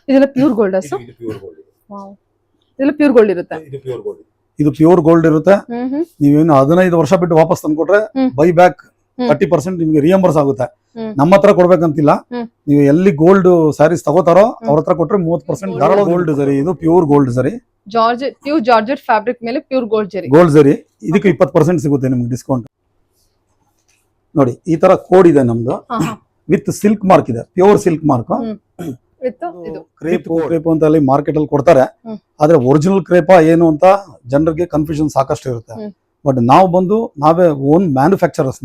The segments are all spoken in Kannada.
ಇದೆಲ್ಲ ಪ್ಯೂರ್ ಗೋಲ್ಡ್ ಇದು ಪ್ಯೂರ್ ಗೋಲ್ಡ್. ವಾವ್, ಇದೆಲ್ಲ ಪ್ಯೂರ್ ಗೋಲ್ಡ್ ಇರುತ್ತೆ. ಇದು ಪ್ಯೂರ್ ಗೋಲ್ಡ್. ಇದು ಪ್ಯೂರ್ ಗೋಲ್ಡ್ ಇರುತ್ತೆ. ನೀವೇನು 15 ವರ್ಷ ಬಿಟ್ಟು ವಾಪಸ್ ತಂದ್ಕೊಟ್ರೆ ಬೈ ಬ್ಯಾಕ್ 30% ನಿಮ್ಗೆ ರಿಯಂಬರ್ಸ್ ಆಗುತ್ತೆ. ನಮ್ಮ ಹತ್ರ ಕೊಡ್ಬೇಕಂತಿಲ್ಲ. ನೀವು ಎಲ್ಲಿ ಗೋಲ್ಡ್ ಸ್ಯಾರೀಸ್ ತಗೋತಾರೋ ಅವ್ರ ಹತ್ರ ಕೊಟ್ರೆ 30% ಧಾರಾಳ ಗೋಲ್ಡ್ ಸರಿ. ಇದು ಪ್ಯೂರ್ ಗೋಲ್ಡ್ ಸರಿ. ಪ್ಯೂರ್ ಜಾರ್ಜೆಟ್ ಫ್ಯಾಬ್ರಿಕ್ ಮೇಲೆ ಪ್ಯೂರ್ ಗೋಲ್ಡ್ ಜರಿ. ಗೋಲ್ಡ್ ಸರಿ. ಇದಕ್ಕೆ 20% ಸಿಗುತ್ತೆ ನಿಮ್ಗೆ ಡಿಸ್ಕೌಂಟ್. ನೋಡಿ ಈ ತರ ಕೋಡ್ ಇದೆ ನಮ್ದು. ವಿತ್ ಸಿಲ್ಕ್ ಮಾರ್ಕ್ ಇದೆ, ಪ್ಯೂರ್ ಸಿಲ್ಕ್ ಮಾರ್ಕ್. ಕ್ರೇಪ್ ಅಂತ ಅಲ್ಲಿ ಮಾರ್ಕೆಟ್ ಅಲ್ಲಿ ಕೊಡ್ತಾರೆ. ಆದ್ರೆ ಒರಿಜಿನಲ್ ಕ್ರೇಪ ಏನು ಅಂತ ಜನರಿಗೆ ಕನ್ಫ್ಯೂಷನ್ ಸಾಕಷ್ಟು ಇರುತ್ತೆ. ಬಟ್ ನಾವೇ ಓನ್ ಮ್ಯಾನುಫ್ಯಾಕ್ಚರರ್ಸ್.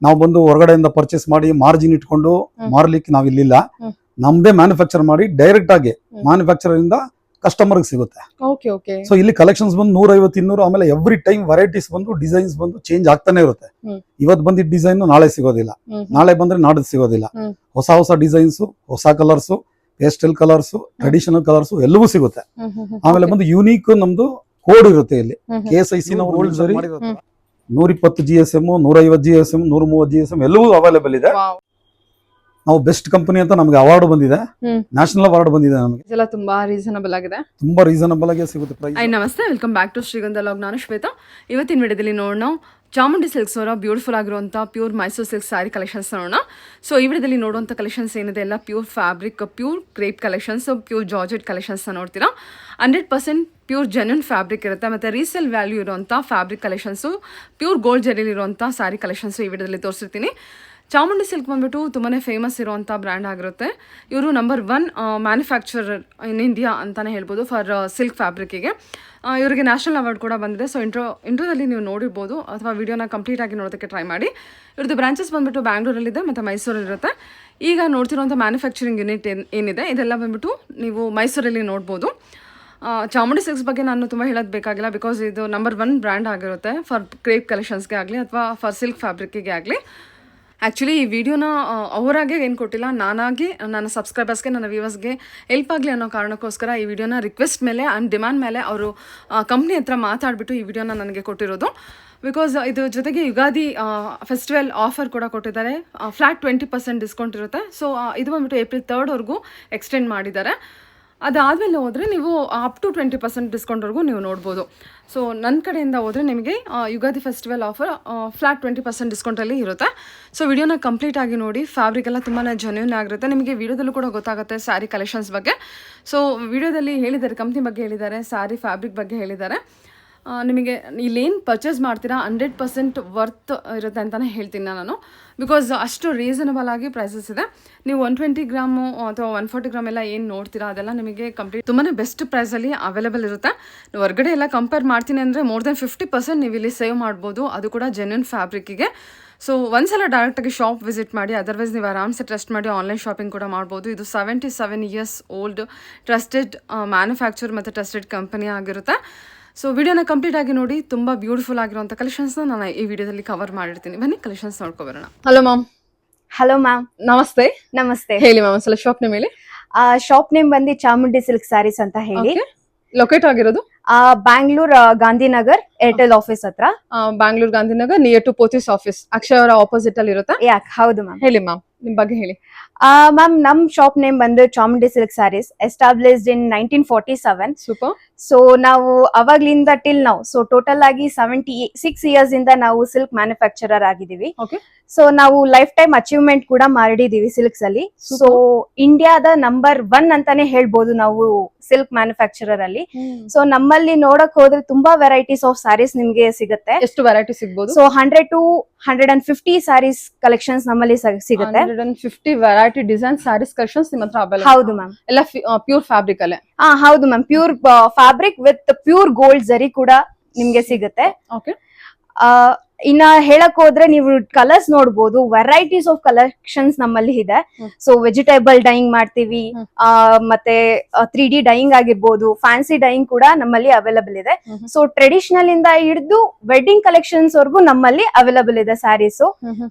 ನಾವು ಬಂದು ಹೊರಗಡೆಯಿಂದ ಪರ್ಚೇಸ್ ಮಾಡಿ ಮಾರ್ಜಿನ್ ಇಟ್ಕೊಂಡು ಮಾರ್ಲಿಕ್ಕೆ ನಾವ್ ಇಲ್ಲಿಲ್ಲ. ನಮ್ದೇ ಮ್ಯಾನುಫ್ಯಾಕ್ಚರ್ ಮಾಡಿ ಡೈರೆಕ್ಟ್ ಆಗಿ ಮ್ಯಾನುಫ್ಯಾಕ್ಚರ್ ಇಂದ ಕಸ್ಟಮರ್ ಸಿಗುತ್ತೆ. ಸೊ ಇಲ್ಲಿ ಕಲೆಕ್ಷನ್ಸ್ ಬಂದು 150, 200, ಆಮೇಲೆ ಎವ್ರಿ ಟೈಮ್ ವೆರೈಟೀಸ್ ಬಂದು ಡಿಸೈನ್ಸ್ ಬಂದು ಚೇಂಜ್ ಆಗ್ತಾನೆ ಇರುತ್ತೆ. ಇವತ್ತು ಬಂದಿದ್ದ ಡಿಸೈನ್ ನಾಳೆ ಸಿಗೋದಿಲ್ಲ, ನಾಳೆ ಬಂದ್ರೆ ನಾಡಿದ್ದು ಸಿಗೋದಿಲ್ಲ. ಹೊಸ ಡಿಸೈನ್ಸ್, ಹೊಸ colours, pastel colours, traditional colours ಎಲ್ಲವೂ ಸಿಗುತ್ತೆ. ಆಮೇಲೆ ಬಂದು ಯೂನಿಕ್ ನಮ್ದು ಕೋಡ್ ಇರುತ್ತೆ ಇಲ್ಲಿ. KSIC ಗೋಲ್ಡ್ ಸರಿ 120 GSM, 150 GSM, 130 GSM ಎಲ್ಲವೂ ಅವೈಲೇಬಲ್ ಇದೆ. ನಾವು ಬೆಸ್ಟ್ ಕಂಪನಿ ಅಂತ ನಮಗೆ ಅವಾರ್ಡ್ ಬಂದಿದೆ, ನ್ಯಾಷನಲ್ ಅವಾರ್ಡ್ ಬಂದಿದೆ ನಮಗೆ. ಇದೆಲ್ಲ ತುಂಬಾ ರೀಸನಬಲ್ ಆಗಿದೆ, ತುಂಬಾ ರೀಸನಬಲ್ ಆಗಿ ಸಿಗುತ್ತೆ ಪ್ರೈಸ್. ನಮಸ್ತೆ, welcome back to Shrigandha log. ನಾನು ಶ್ವೇತಾ. ಇವತ್ತಿನ ವಿಡಿಯೋದಲ್ಲಿ ನೋಡೋಣ ಚಾಮುಂಡಿ ಸಿಲ್ಕ್ಸ್ ಅವರ ಬ್ಯೂಟಿಫುಲ್ ಆಗಿರುವಂಥ pure Mysore silk sari collections ನೋಡೋಣ. ಸೊ ಈ ವಿಡಿಯೋದಲ್ಲಿ ನೋಡುವಂಥ ಕಲೆಕ್ಷನ್ಸ್ ಏನಿದೆ ಎಲ್ಲ pure fabric, pure crepe collections, pure georgette ಕಲೆಕ್ಷನ್ಸ್ನ ನೋಡ್ತೀರಾ. 100% ಪ್ಯೂರ್ ಜೆನ್ಯೂನ್ ಫ್ಯಾಬ್ರಿಕ್ ಇರುತ್ತೆ. ಮತ್ತು ರೀಸೇಲ್ ವ್ಯಾಲ್ಯೂ ಇರುವಂಥ ಫ್ಯಾಬ್ರಿಕ್ ಕಲೆಕ್ಷನ್ಸು, ಪ್ಯೂರ್ ಗೋಲ್ಡ್ ಜರಿಲಿರುವಂಥ ಸ್ಯಾರಿ ಕಲೆಕ್ಷನ್ಸು ಈ ವಿಡಿಯೋದಲ್ಲಿ ತೋರಿಸಿರ್ತೀನಿ. ಚಾಮುಂಡಿ ಸಿಲ್ಕ್ ಬಂದ್ಬಿಟ್ಟು ತುಂಬಾ ಫೇಮಸ್ ಇರುವಂಥ ಬ್ರ್ಯಾಂಡ್ ಆಗಿರುತ್ತೆ. ಇವರು ನಂಬರ್ 1 ಮ್ಯಾನುಫ್ಯಾಕ್ಚರರ್ ಇನ್ ಇಂಡಿಯಾ ಅಂತಲೇ ಹೇಳ್ಬೋದು ಫಾರ್ ಸಿಲ್ಕ್ ಫ್ಯಾಬ್ರಿಕ್ಕಿಗೆ. ಇವರಿಗೆ ನ್ಯಾಷನಲ್ ಅವಾರ್ಡ್ ಕೂಡ ಬಂದಿದೆ. ಸೊ ಇಂಟ್ರೋದಲ್ಲಿ ನೀವು ನೋಡಿರ್ಬೋದು ಅಥವಾ ವಿಡಿಯೋನ ಕಂಪ್ಲೀಟ್ ಆಗಿ ನೋಡೋದಕ್ಕೆ ಟ್ರೈ ಮಾಡಿ. ಇವ್ರದ್ದು ಬ್ರಾಂಚಸ್ ಬಂದ್ಬಿಟ್ಟು ಬ್ಯಾಂಗ್ಳೂರಲ್ಲಿದೆ ಮತ್ತು ಮೈಸೂರಲ್ಲಿರುತ್ತೆ. ಈಗ ನೋಡ್ತಿರುವಂಥ ಮ್ಯಾನುಫ್ಯಾಕ್ಚರಿಂಗ್ ಯೂನಿಟ್ ಏನಿದೆ ಇದೆಲ್ಲ ಬಂದ್ಬಿಟ್ಟು ನೀವು ಮೈಸೂರಲ್ಲಿ ನೋಡ್ಬೋದು. ಚಾಮುಂಡಿ ಸಿಲ್ಕ್ಸ್ ಬಗ್ಗೆ ನಾನು ತುಂಬ ಹೇಳೋದು ಬೇಕಾಗಿಲ್ಲ, ಬಿಕಾಸ್ ಇದು ನಂಬರ್ 1 ಬ್ರ್ಯಾಂಡ್ ಆಗಿರುತ್ತೆ ಫಾರ್ ಕ್ರೇಪ್ ಕಲೆಕ್ಷನ್ಸ್ಗೆ ಆಗಲಿ ಅಥವಾ ಫಾರ್ ಸಿಲ್ಕ್ ಫ್ಯಾಬ್ರಿಕ್ಕಿಗೆ ಆಗಲಿ. ಆ್ಯಕ್ಚುಲಿ ಈ ವಿಡಿಯೋನ ಅವರಾಗೆ ಏನು ಕೊಟ್ಟಿಲ್ಲ, ನಾನಾಗಿ ನನ್ನ ಸಬ್ಸ್ಕ್ರೈಬರ್ಸ್ಗೆ, ನನ್ನ ವ್ಯೂವರ್ಸ್ಗೆ ಹೆಲ್ಪ್ ಆಗಲಿ ಅನ್ನೋ ಕಾರಣಕ್ಕೋಸ್ಕರ ಈ ವಿಡಿಯೋನ ರಿಕ್ವೆಸ್ಟ್ ಮೇಲೆ ಆ್ಯಂಡ್ ಡಿಮ್ಯಾಂಡ್ ಮೇಲೆ ಅವರು ಕಂಪ್ನಿ ಹತ್ರ ಮಾತಾಡಿಬಿಟ್ಟು ಈ ವಿಡಿಯೋನ ನನಗೆ ಕೊಟ್ಟಿರೋದು. ಬಿಕಾಸ್ ಇದು ಜೊತೆಗೆ ಯುಗಾದಿ ಫೆಸ್ಟಿವಲ್ ಆಫರ್ ಕೂಡ ಕೊಟ್ಟಿದ್ದಾರೆ. ಫ್ಲ್ಯಾಟ್ 20% ಡಿಸ್ಕೌಂಟ್ ಇರುತ್ತೆ. ಸೊ ಇದು ಬಂದ್ಬಿಟ್ಟು April 3rd ಎಕ್ಸ್ಟೆಂಡ್ ಮಾಡಿದ್ದಾರೆ. ಅದಾದಮೇಲೆ ಹೋದರೆ ನೀವು ಅಪ್ ಟು 20% ಡಿಸ್ಕೌಂಟ್ವರೆಗೂ ನೀವು ನೋಡ್ಬೋದು. ಸೊ ನನ್ನ ಕಡೆಯಿಂದ ಹೋದರೆ ನಿಮಗೆ ಯುಗಾದಿ ಫೆಸ್ಟಿವಲ್ ಆಫರ್ ಫ್ಲ್ಯಾಟ್ 20% ಡಿಸ್ಕೌಂಟಲ್ಲಿ ಇರುತ್ತೆ. ಸೊ ವಿಡಿಯೋನ ಕಂಪ್ಲೀಟ್ ಆಗಿ ನೋಡಿ. ಫ್ಯಾಬ್ರಿಕ್ ಎಲ್ಲ ತುಂಬಾ ಜೆನ್ಯೂನ್ ಆಗಿರುತ್ತೆ. ನಿಮಗೆ ವಿಡಿಯೋದಲ್ಲೂ ಕೂಡ ಗೊತ್ತಾಗುತ್ತೆ ಸ್ಯಾರಿ ಕಲೆಕ್ಷನ್ಸ್ ಬಗ್ಗೆ. ಸೊ ವಿಡಿಯೋದಲ್ಲಿ ಹೇಳಿದ್ದಾರೆ, ಕಂಪ್ನಿ ಬಗ್ಗೆ ಹೇಳಿದ್ದಾರೆ, ಸ್ಯಾರಿ ಫ್ಯಾಬ್ರಿಕ್ ಬಗ್ಗೆ ಹೇಳಿದ್ದಾರೆ. ನಿಮಗೆ ಇಲ್ಲೇನು ಪರ್ಚೇಸ್ ಮಾಡ್ತೀರಾ 100% ವರ್ತ್ ಇರುತ್ತೆ ಅಂತಲೇ ಹೇಳ್ತೀನಿ ನಾನು. ಬಿಕಾಸ್ ಅಷ್ಟು ರೀಸನಬಲ್ ಆಗಿ ಪ್ರೈಸಸ್ ಇದೆ. ನೀವು 120 ಗ್ರಾಮು ಅಥವಾ 140 ಗ್ರಾಮ್ ಎಲ್ಲ ಏನು ನೋಡ್ತೀರಾ ಅದೆಲ್ಲ ನಿಮಗೆ ಕಂಪ್ಲೀಟ್ ತುಂಬಾ ಬೆಸ್ಟ್ ಪ್ರೈಸಲ್ಲಿ ಅವೈಲೇಬಲ್ ಇರುತ್ತೆ. ನೀವು ಹೊರಗಡೆ ಎಲ್ಲ ಕಂಪೇರ್ ಮಾಡ್ತೀನಿ ಅಂದರೆ ಮೋರ್ ದೆನ್ 50% ನೀವು ಇಲ್ಲಿ ಸೇವ್ ಮಾಡ್ಬೋದು, ಅದು ಕೂಡ ಜೆನ್ಯೂನ್ ಫ್ಯಾಬ್ರಿಕ್ಕಿಗೆ. ಸೊ ಒಂದ್ಸಲ ಡೈರೆಕ್ಟಾಗಿ ಶಾಪ್ ವಿಸಿಟ್ ಮಾಡಿ, ಅದರ್ವೈಸ್ ನೀವು ಆರಾಮ್ಸೆ ಟ್ರಸ್ಟ್ ಮಾಡಿ ಆನ್ಲೈನ್ ಶಾಪಿಂಗ್ ಕೂಡ ಮಾಡ್ಬೋದು. ಇದು 77 years ಓಲ್ಡ್ ಟ್ರಸ್ಟೆಡ್ ಮ್ಯಾನುಫ್ಯಾಕ್ಚರ್ ಮತ್ತು ಟ್ರಸ್ಟೆಡ್ ಕಂಪನಿ ಆಗಿರುತ್ತೆ. ಸೊ ವಿಡಿಯೋನ ಕಂಪ್ಲೀಟ್ ಆಗಿ ನೋಡಿ. ತುಂಬ ಬ್ಯೂಟಿಫುಲ್ ಆಗಿರುವಂಥ ಕಲೆಕ್ಷನ್ಸ್ನ ನಾನು ಈ ವಿಡಿಯೋದಲ್ಲಿ ಕವರ್ ಮಾಡಿರ್ತೀನಿ. ಬನ್ನಿ ಕಲೆಕ್ಷನ್ಸ್ ನೋಡ್ಕೊಬರೋಣ. Hello ma'am. Hello ma'am. ನಮಸ್ತೆ. ನಮಸ್ತೆ. ಹೇಳಿ ಮ್ಯಾಮ್ ಒಂದ್ಸಲ ಶಾಪ್ ನೇಮ್ ಹೇಳಿ. ಶಾಪ್ ನೇಮ್ ಬಂದು ಚಾಮುಂಡಿ ಸಿಲ್ಕ್ ಸ್ಯಾರೀಸ್ ಅಂತ ಹೇಳಿ. ಲೊಕೇಟ್ ಆಗಿರೋದು ಬ್ಯಾಂಗ್ಳೂರ್ ಗಾಂಧಿನಗರ್ ಏರ್ಟೆಲ್ ಆಫೀಸ್ ಹತ್ರ. Bangalore Gandhinagar near to Pothys office, Akshaya ಅವರ ಆಪೋಸಿಟ್ ಅಲ್ಲಿ ಇರುತ್ತೆ. ಹೌದು ಮ್ಯಾಮ್. ಹೇಳಿ ಮ್ಯಾಮ್ ನಿಮ್ ಬಗ್ಗೆ ಹೇಳಿ. ಮ್ಯಾಮ್ ನಮ್ ಶಾಪ್ ನೇಮ್ ಬಂದು Chamundi silk sarees, established in 1947. Super. So ನಾವು ಅವಾಗ್ಲಿಂದ ಟಿಲ್ ನಾವು ಟೋಟಲ್ ಆಗಿ 76 years ಇಂದ ನಾವು ಸಿಲ್ಕ್ ಮ್ಯಾನುಫ್ಯಾಕ್ಚರರ್ ಆಗಿದೀವಿ. ಸೊ ನಾವು ಲೈಫ್ ಟೈಮ್ ಅಚೀವ್ಮೆಂಟ್ ಕೂಡ ಮಾಡಿದೀವಿ ಸಿಲ್ಕ್ಸ್ ಅಲ್ಲಿ. ಸೊ ಇಂಡಿಯಾದ ನಂಬರ್ 1 ಅಂತಾನೆ ಹೇಳ್ಬೋದು ನಾವು ಸಿಲ್ಕ್ ಮ್ಯಾನುಫ್ಯಾಕ್ಚರರ್ ಅಲ್ಲಿ. ಸೊ ನಮ್ಮಲ್ಲಿ ನೋಡಕ್ ಹೋದ್ರೆ ತುಂಬಾ ವೆರೈಟೀಸ್ ಆಫ್ ಸ್ಯಾರೀಸ್ ನಿಮ್ಗೆ ಸಿಗುತ್ತೆ. ಎಷ್ಟು ವೆರೈಟಿ ಸಿಗಬಹುದು? ಸೊ 100 to 150 ಸ್ಯಾರೀಸ್ ಕಲೆಕ್ಷನ್ಸ್ ನಮ್ಮಲ್ಲಿ ಸಿಗುತ್ತೆ. 150 ವೆರೈಟಿ ಡಿಸೈನ್ ಸ್ಯಾರೀಸ್ ಕಲೆಕ್ಷನ್ಸ್ ನಿಮ್ಮ ಹತ್ರ ಅವೈಲೇಬಲ್. ಹೌದು ಮ್ಯಾಮ್. ಎಲ್ಲ ಪ್ಯೂರ್ ಫ್ಯಾಬ್ರಿಕ್ ಅಲ್ಲೇ? ಹೌದು ma'am. Pure fabric with pure gold ಜರಿ ಕೂಡ ನಿಮ್ಗೆ ಸಿಗುತ್ತೆ. ಓಕೆ. ಇನ್ನ ಹೇಳಕ್ ಹೋದ್ರೆ ನೀವು ಕಲರ್ಸ್ ನೋಡ್ಬೋದು, ವೆರೈಟೀಸ್ ಆಫ್ ಕಲೆಕ್ಷನ್ಸ್ ನಮ್ಮಲ್ಲಿ ಇದೆ. ಸೊ ವೆಜಿಟೇಬಲ್ ಡೈಯಿಂಗ್ ಮಾಡ್ತೀವಿ, ಮತ್ತೆ 3D ಡೈಯಿಂಗ್ ಆಗಿರ್ಬೋದು, ಫ್ಯಾನ್ಸಿ ಡೈಯಿಂಗ್ ಕೂಡ ನಮ್ಮಲ್ಲಿ ಅವೈಲೇಬಲ್ ಇದೆ. ಸೊ ಟ್ರೆಡಿಷನಲ್ ಇಂದ ಹಿಡಿದು ವೆಡ್ಡಿಂಗ್ ಕಲೆಕ್ಷನ್ಸ್ ವರ್ಗೂ ನಮ್ಮಲ್ಲಿ ಅವೈಲೇಬಲ್ ಇದೆ ಸ್ಯಾರೀಸ್.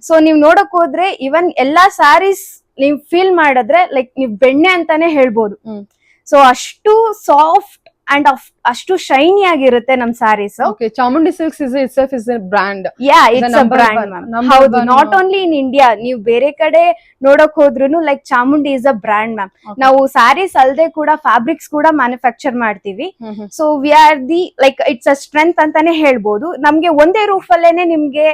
ಸೊ ನೀವ್ ನೋಡಕ್ ಹೋದ್ರೆ ಇವನ್ ಎಲ್ಲಾ ಸ್ಯಾರೀಸ್ ನೀವ್ ಫೀಲ್ ಮಾಡಿದ್ರೆ ಲೈಕ್ ನೀವ್ ಬೆಣ್ಣೆ ಅಂತಾನೆ ಹೇಳ್ಬೋದು. ಸೊ ಅಷ್ಟು ಸಾಫ್ಟ್ ಅಂಡ್ ಅಷ್ಟು ಶೈನಿ ಆಗಿರುತ್ತೆ ನಮ್ sarees. Okay, Chamundi silks is itself is a brand. Yeah, it's a brand ma'am. ಹೌದು, ನಾಟ್ ಓನ್ಲಿ ಇನ್ ಇಂಡಿಯಾ, ನೀವು ಬೇರೆ ಕಡೆ ನೋಡಕ್ ಹೋದ್ರು like Chamundi is a brand ma'am. ನಾವು ಸ್ಯಾರೀಸ್ ಅಲ್ದೆ ಕೂಡ ಫ್ಯಾಬ್ರಿಕ್ಸ್ ಕೂಡ ಮ್ಯಾನುಫ್ಯಾಕ್ಚರ್ ಮಾಡ್ತೀವಿ. So we are the like it's a strength ಅಂತಾನೆ ಹೇಳ್ಬೋದು. ನಮ್ಗೆ ಒಂದೇ ರೂಫ್ ಅಲ್ಲೇನೆ ನಿಮ್ಗೆ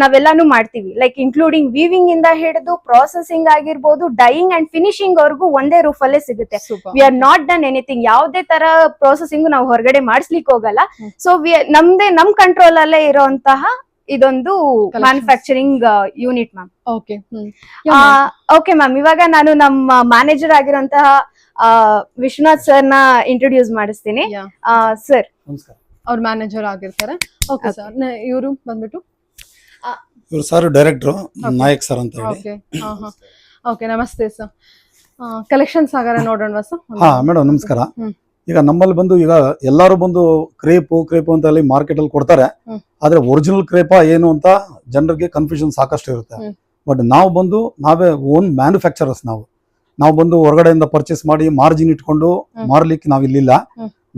ನಾವೆಲ್ಲಾನು ಮಾಡ್ತೀವಿ, ಲೈಕ್ ಇನ್ಕ್ಲೂಡಿಂಗ್ ವೀವಿಂಗ್ ಇಂದ ಹಿಡಿದು ಪ್ರಾಸೆಸಿಂಗ್ ಆಗಿರ್ಬೋದು, ಡೈಯಿಂಗ್ ಅಂಡ್ ಫಿನಿಶಿಂಗ್ ವರ್ಗೂ ಒಂದೇ ರೂಫ್ ಅಲ್ಲೇ ಸಿಗುತ್ತೆ. We are not done anything, ಯಾವ್ದೇ ತರ ಪ್ರಾಸೆಸಿಂಗ್ ನಾವು ಹೊರಗಡೆ ಮಾಡಿಸ್ಲಿಕ್ಕೆ ಹೋಗಲ್ಲ. ಸೊ ನಮ್ ಕಂಟ್ರೋಲ್ ಅಲ್ಲೇ ಇರುವಂತಹ ಇದೊಂದು manufacturing unit ma'am. Okay okay ma'am, ಇವಾಗ ನಾನು ನಮ್ಮ ಮ್ಯಾನೇಜರ್ ಆಗಿರುವಂತಹ ವಿಶ್ವನಾಥ್ ಸರ್ ನ ಇಂಟ್ರೊಡ್ಯೂಸ್ ಮಾಡಿಸ್ತೀನಿ. ಸರ್ ನಮಸ್ಕಾರ. ಅವ್ರ ಮ್ಯಾನೇಜರ್ ಆಗಿರ್ತಾರೆ. ಓಕೆ ಸರ್, ಇವರು ಬಂದ್ಬಿಟ್ಟು ಇವ್ರು ಸರ್ ಡೈರೆಕ್ಟ್ರು ನಾಯಕ್ ಸರ್ ಅಂತ ಹೇಳಿ. ಓಕೆ ಓಕೆ, ನಮಸ್ತೆ ಸರ್. ಕಲೆಕ್ಷನ್ಸ್ ಆಗಾರ ನೋಡೋಣ ಸರ್. ಹಾ ಮೇಡಮ್ ನಮಸ್ಕಾರ. ಈಗ ನಮ್ಮಲ್ಲಿ ಬಂದು ಈಗ ಎಲ್ಲಾರು ಬಂದು ಕ್ರೇಪು ಅಂತ ಹೇಳಿ ಮಾರ್ಕೆಟ್ ಅಲ್ಲಿ ಕೊಡ್ತಾರೆ. ಆದ್ರೆ ಒರಿಜಿನಲ್ ಕ್ರೇಪ ಏನು ಅಂತ ಜನರಿಗೆ ಕನ್ಫ್ಯೂಷನ್ ಸಾಕಷ್ಟು ಇರುತ್ತೆ. ಬಟ್ ನಾವು ಬಂದು ನಾವೇ ಓನ್ ಮ್ಯಾನುಫ್ಯಾಕ್ಚರರ್ಸ್. ನಾವು ಬಂದು ಹೊರಗಡೆಯಿಂದ ಪರ್ಚೇಸ್ ಮಾಡಿ ಮಾರ್ಜಿನ್ ಇಟ್ಕೊಂಡು ಮಾರ್ಲಿಕ್ಕೆ ನಾವ್ ಇಲ್ಲಿಲ್ಲ.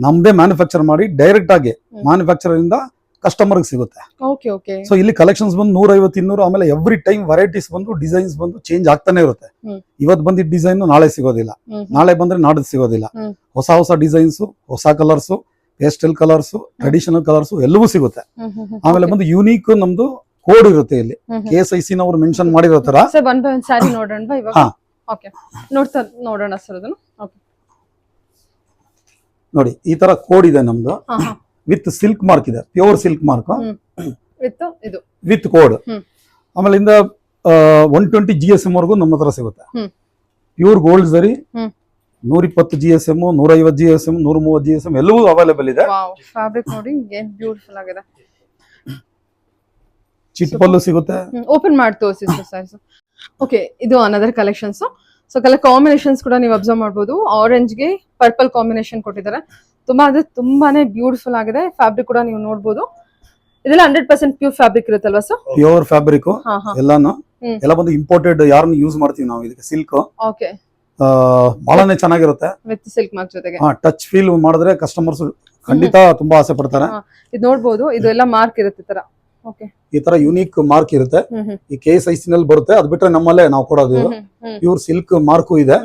ನಮ್ದೇ ಮ್ಯಾನುಫ್ಯಾಕ್ಚರ್ ಮಾಡಿ ಡೈರೆಕ್ಟ್ ಆಗಿ ಮ್ಯಾನುಫ್ಯಾಕ್ಚರ್ ಇಂದ ಕಸ್ಟಮರ್ ಸಿಗುತ್ತೆ. ಸೊ ಇಲ್ಲಿ ಕಲೆಕ್ಷನ್ಸ್ ಬಂದು 150-200, ಆಮೇಲೆ ಎವ್ರಿ ಟೈಮ್ ವೆರೈಟೀಸ್ ಬಂದು ಡಿಸೈನ್ಸ್ ಬಂದು ಚೇಂಜ್ ಆಗ್ತಾನೆ ಇರುತ್ತೆ. ಇವತ್ತು ಬಂದಿದ್ದ ಡಿಸೈನ್ ನಾಳೆ ಸಿಗೋದಿಲ್ಲ, ನಾಳೆ ಬಂದ್ರೆ ನಾಡ್ದು ಸಿಗೋದಿಲ್ಲ. ಹೊಸ ಡಿಸೈನ್ಸ್, ಹೊಸ colours, pastel colours, traditional colours ಎಲ್ಲವೂ ಸಿಗುತ್ತೆ. ಆಮೇಲೆ ಬಂದು ಯೂನಿಕ್ ನಮ್ದು ಕೋಡ್ ಇರುತ್ತೆ ಇಲ್ಲಿ, KSIC ನವರು ಮೆನ್ಷನ್ ಮಾಡಿರೋ ತರ. ಸ್ಯಾರಿ ನೋಡೋಣ ಇವಾಗ. ಓಕೆ, ನೋಡೋಣ ಸರ್ ಅದನ್ನು. ಓಕೆ ನೋಡಿ, ಈ ತರ ಕೋಡ್ ಇದೆ ನಮ್ದು, ವಿತ್ ಸಿಲ್ಕ್ ಮಾರ್ಕ್ ಇದೆ, pure silk mark with code. ಆಮೇಲೆ 120 GSM ವರ್ಗೂ ನಮ್ಮ ಹತ್ರ ಸಿಗುತ್ತೆ. ಪ್ಯೂರ್ ಗೋಲ್ಡ್ ಸರಿ 120 GSM, 150 GSM, 130 GSM ಎಲ್ಲವೂ ಅವೈಲೇಬಲ್ ಇದೆ. ಫ್ಯಾಬ್ರಿಕ್ ನೋಡಿ ಏನ್ ಬ್ಯೂಟಿಫುಲ್ ಆಗಿದೆ. ಚಿಟ್ ಪಲ್ಲು ಸಿಗುತ್ತೆ. ಓಪನ್ ಮಾಡಿ ತೋರಿಸಿ ಸರ್. ಓಕೆ, ಇದು another collections. So colour combinations ಕೂಡ ನೀವು ಅಬ್ಸರ್ವ್ ಮಾಡಬಹುದು. ಆರೆಂಜ್ ಗೆ ಪರ್ಪಲ್ ಕಾಂಬಿನೇಷನ್ ಕೊಟ್ಟಿದ್ದಾರೆ. ತುಂಬಾನೇ ಬ್ಯೂಟಿಫುಲ್ ಆಗಿದೆ. ಫ್ಯಾಬ್ರಿಕ್ ಕೂಡ ನೀವು ನೋಡಬಹುದು. ಇದೆಲ್ಲ 100% ಪ್ಯೂರ್ ಫ್ಯಾಬ್ರಿಕ್ ಇರುತ್ತಲ್ವಾ ಸರ್? ಪ್ಯೂರ್ ಫ್ಯಾಬ್ರಿಕ್ ಎಲ್ಲಾನು ಎಲ್ಲ ಬಂದು ಇಂಪೋರ್ಟೆಡ್. ಯಾರನ್ನ ಯೂಸ್ ಮಾಡ್ತೀವಿ ನಾವು ಇದಕ್ಕೆ ಸಿಲ್ಕ್. ಓಕೆ, ಬಹಳನೇ ಚೆನ್ನಾಗಿರುತ್ತೆ ವಿತ್ ಸಿಲ್ಕ್ ಮಾರ್ಕ್ ಜೊತೆಗೆ. ಟಚ್ ಫೀಲ್ ಮಾಡಿದ್ರೆ ಕಸ್ಟಮರ್ಸ್ ಖಂಡಿತ ತುಂಬಾ ಆಸೆ ಪಡ್ತಾರೆ. ಇದು ನೋಡಬಹುದು, ಇದು ಎಲ್ಲ ಮಾರ್ಕ್ ಇರುತ್ತೆ ತರ. ಓಕೆ, ಈ ತರ ಯುನೀಕ್ ಮಾರ್ಕ್ ಇರುತ್ತೆ. ಈ KSIC ನಲ್ಲಿ ಬರುತ್ತೆ. ಅದ್ ಬಿಟ್ರೆ ನಮ್ಮಲ್ಲೇ ನಾವು ಕೊಡೋದು ಪ್ಯೂರ್ ಸಿಲ್ಕ್ ಮಾರ್ಕು ಇದೆ.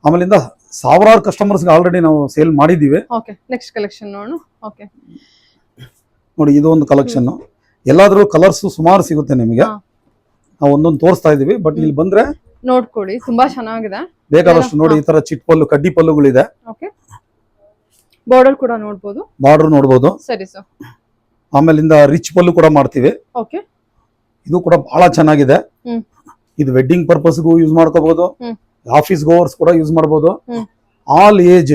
ಆಮೇಲಿಂದ ಸಾವಿರಾರು ಕಸ್ಟಮರ್ಸ್ ಆಲ್ರೆಡಿ ನಾವು ಸೇಲ್ ಮಾಡಿದೀವಿ. ಓಕೆ, ನೆಕ್ಸ್ಟ್ ಕಲೆಕ್ಷನ್ ನೋಡೋಣ. ಓಕೆ ನೋಡಿ, ಇದು ಒಂದು ಕಲೆಕ್ಷನ್. ಎಲ್ಲಾದ್ರೂ ಕಲರ್ಸ್ ಸುಮಾರು ಸಿಗುತ್ತೆ ನಿಮಗೆ. ನಾವು ಒಂದೊಂದು ತೋರಿಸ್ತಾ ಇದೀವಿ, ಬಟ್ ಇಲ್ಲಿ ಬಂದ್ರೆ ನೋಡ್ಕೊಳ್ಳಿ, ತುಂಬಾ ಚೆನ್ನಾಗಿದೆ. ಬೇಕಾದಷ್ಟು ನೋಡಿ, ಈ ತರ ಚಿಟ್ ಪಲ್ಲು, ಕಡ್ಡಿ ಪಲ್ಲುಗಳಿದೆ. ಓಕೆ, ಬಾರ್ಡರ್ ಕೂಡ ನೋಡಬಹುದು. ಬಾರ್ಡರ್ ನೋಡಬಹುದು. ಸರಿ ಸರ್. ಆಮೇಲಿಂದ ರಿಚ್ ಪಲ್ಲು ಕೂಡ ಮಾಡ್ತೀವಿ. ಓಕೆ, ಇದು ಕೂಡ ಬಹಳ ಚೆನ್ನಾಗಿದೆ. ಇದು ವೆಡ್ಡಿಂಗ್ ಪರ್ಪಸ್ಗೂ ಯೂಸ್ ಮಾಡ್ಕೋಬಹುದು, ಆಫೀಸ್ ಗೋವರ್ಸ್ ಕೂಡ ಯೂಸ್ ಮಾಡಬಹುದು. ಆಲ್ ಏಜ್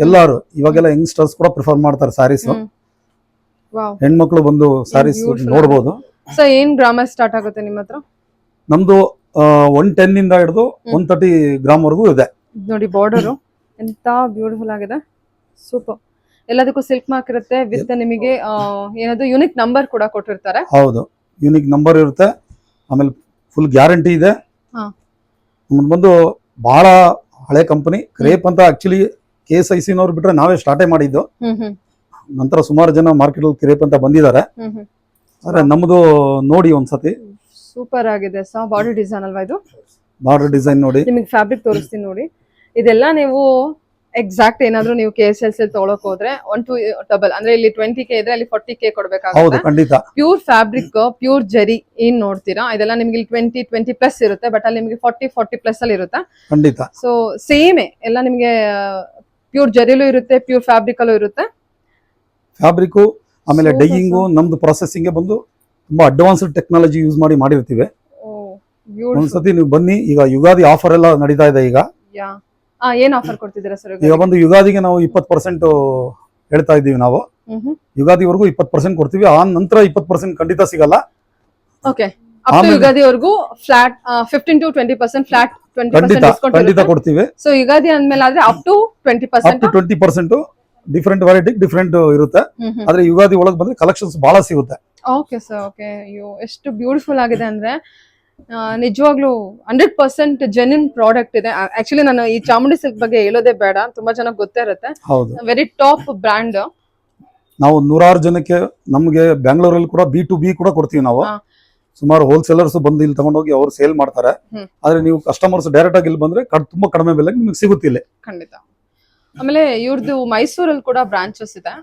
ಎಲ್ಲಾರು, ಇವಾಗೆಲ್ಲ ಯಂಗ್ಸ್ಟರ್ಸ್ ಕೂಡ ಪ್ರಿಫರ್ ಮಾಡ್ತಾರೆ ಸ್ಯಾರೀಸ್. ಹೆಣ್ಮಕ್ಳು ಬಂದು ಸ್ಯಾರೀಸ್ ನೋಡಬಹುದು. ಸೊ ಏನ್ ಗ್ರಾಮ ಸ್ಟಾರ್ಟ್ ಆಗುತ್ತೆ ನಿಮ್ಮ ಹತ್ರ? ನಮ್ದು 110 ಇಂದ ಹಿಡಿದು 130 ಗ್ರಾಮ್ ವರೆಗೂ ಇದೆ. ನೋಡಿ ಬಾರ್ಡರ್ ಎಂತ ಬ್ಯೂಟಿಫುಲ್ ಆಗಿದೆ. ಸೂಪರ್. ಎಲ್ಲದಕ್ಕೂ ಸಿಲ್ಕ್ ಮಾರ್ಕ್ ಇರುತ್ತೆ. ವಿತ್ ನಿಮಗೆ ಏನದು ಯೂನಿಕ್ ನಂಬರ್ ಕೂಡ ಕೊಟ್ಟಿರ್ತಾರೆ. ಹೌದು, ಯೂನಿಕ್ ನಂಬರ್ ಇರುತ್ತೆ. ಆಮೇಲೆ ಫುಲ್ ಗ್ಯಾರಂಟಿ ಇದೆ. ಬಂದು ಬಹಳ ಹಳೆ ಕಂಪನಿ ಕ್ರೇಪ್ ಅಂತ. ಆಕ್ಚುಲಿ KSIC ನವ್ರು ಬಿಟ್ರೆ ನಾವೇ ಸ್ಟಾರ್ಟೇ ಮಾಡಿದ್ದು. ನಂತರ ಸುಮಾರು ಜನ ಮಾರ್ಕೆಟ್ ಅಲ್ಲಿ ಕ್ರೇಪ್ ಅಂತ ಬಂದಿದ್ದಾರೆ. ಆದ್ರೆ ನಮ್ದು ನೋಡಿ ಒಂದ್ಸತಿ. ಸೂಪರ್ ಆಗಿದೆ ಸರ್. ಬಾರ್ಡರ್ ಡಿಸೈನ್ ಅಲ್ವಾ ಇದು? ಬಾರ್ಡರ್ ಡಿಸೈನ್ ನೋಡಿ. ನಿಮಗೆ ಫ್ಯಾಬ್ರಿಕ್ ತೋರಿಸ್ತೀನಿ ನೋಡಿ. ಇದೆಲ್ಲ ನೀವು ಎಕ್ಸಾಕ್ಟ್ ಏನಾದ್ರು ನೀವು KSLC ತಗೊಳಕ್ ಹೋದ್ರೆ 1 to ಡಬಲ್ ಅಂದ್ರೆ ಇಲ್ಲಿ 20K ಇದ್ರೆ ಅಲ್ಲಿ 40K ಕೊಡ್ಬೇಕಾಗುತ್ತೆ. ಖಂಡಿತ. ಪ್ಯೂರ್ ಫ್ಯಾಬ್ರಿಕ್, ಪ್ಯೂರ್ ಜರಿ ಏನ್ ನೋಡ್ತೀರಾ, ಇದೆಲ್ಲ ನಿಮ್ಗೆ ಇಲ್ಲಿ 20 ಪ್ಲಸ್ ಇರುತ್ತೆ. ಬಟ್ ಅಲ್ಲಿ ನಿಮಗೆ 40 ಪ್ಲಸ್ ಅಲ್ಲಿ ಇರುತ್ತೆ. ಖಂಡಿತ. ಸೊ ಸೇಮ್ ಎಲ್ಲ ನಿಮ್ಗೆ ಪ್ಯೂರ್ ಜರಿಲೂ ಇರುತ್ತೆ, ಪ್ಯೂರ್ ಫ್ಯಾಬ್ರಿಕ್ ಅಲ್ಲೂ ಇರುತ್ತೆ. ಫ್ಯಾಬ್ರಿಕ್ ಆಮೇಲೆ ಡೈಯಿಂಗು ನಮ್ದು ಪ್ರೊಸೆಸಿಂಗ್ ಬಂದು ತುಂಬಾ ಅಡ್ವಾನ್ಸ್ಡ್ ಟೆಕ್ನಾಲಜಿ ಯೂಸ್ ಮಾಡಿರ್ತೀವಿ. ಒಂದ್ಸತಿ ನೀವು ಬನ್ನಿ. ಈಗ ಯುಗಾದಿ ಆಫರ್ ಎಲ್ಲ ನಡೀತಾ ಇದೆ. ಈಗ ಏನ್ ಆಫರ್ ಕೊಡ್ತಿದ್ದೀರಾ ಸರ್? ಈಗ ಬಂದು ಯುಗಾದಿಗೆ ನಾವು 20% ಹೇಳ್ತಾ ಇದ್ದೀವಿ. ನಾವು ಯುಗಾದಿವರೆಗೂ 20% ಕೊಡ್ತೀವಿ. ಆ ನಂತರ 20% ಖಂಡಿತ ಸಿಗಲ್ಲ. ಓಕೆ, ಯುಗಾದಿವರೆಗೂ ಫ್ಲಾಟ್ 15 to 20% ಫ್ಲಾಟ್ 20% ಖಂಡಿತ ಕೊಡ್ತೀವಿ. ಸೊ ಯುಗಾದಿ ಅಂದ್ಮೇಲೆ ಆದ್ರೆ up to 20% different variety different ಇರುತ್ತೆ. ಆದ್ರೆ ಯುಗಾದಿ ಒಳಗೆ ಬಂದ್ರೆ ಕಲೆಕ್ಷನ್ಸ್ ಬಹಳ ಸಿಗುತ್ತೆ. Okay sir. ಓಕೆ, ಅಯ್ಯೋ ಎಷ್ಟು ಬ್ಯೂಟಿಫುಲ್ ಆಗಿದೆ ಅಂದ್ರೆ ನಿಜವಾಗ್ಲೂ 100% ಜೆನ್ಯೂನ್ ಪ್ರಾಡಕ್ಟ್ ಇದೆ. ಆಕ್ಚುಲಿ ನಾನು ಈ ಚಾಮುಂಡಿ ಸಿಲ್ಕ್ ಬಗ್ಗೆ ಹೇಳೋದೇ ಬೇಡ, ತುಂಬಾ ಚೆನ್ನಾಗಿ ಗೊತ್ತೇ ಇರುತ್ತೆ. ಹೌದು, ವೆರಿ ಟಾಪ್ ಬ್ರ್ಯಾಂಡ್. ನಾವು 100 ಜನಕ್ಕೆ ನಮ್ಗೆ ಬೆಂಗಳೂರಲ್ಲಿ ಕೂಡ B2B ಕೂಡ ಕೊಡ್ತೀವಿ ನಾವು. ಹಾ. ಸುಮಾರು ಹೋಲ್ಸೇಲರ್ಸ್ ಬಂದು ಇಲ್ಲಿ ತಗೊಂಡೋಗಿ ಅವ್ರು ಸೇಲ್ ಮಾಡ್ತಾರೆ. ಹ್ಮ್. ಆದ್ರೆ ನೀವು ಕಸ್ಟಮರ್ಸ್ ಡೈರೆಕ್ಟ್ ಆಗಿ ಇಲ್ಲಿ ಬಂದ್ರೆ ತುಂಬಾ ಕಡಿಮೆ ಬೆಲೆಗೆ ನಿಮ್ಗೆ ಸಿಗುತ್ತಿಲ್ಲ. ಖಂಡಿತ. ಆಮೇಲೆ ಇವ್ರದ್ದು ಮೈಸೂರಲ್ಲಿ ಕೂಡ ಬ್ರಾಂಚಸ್ ಇದೆ.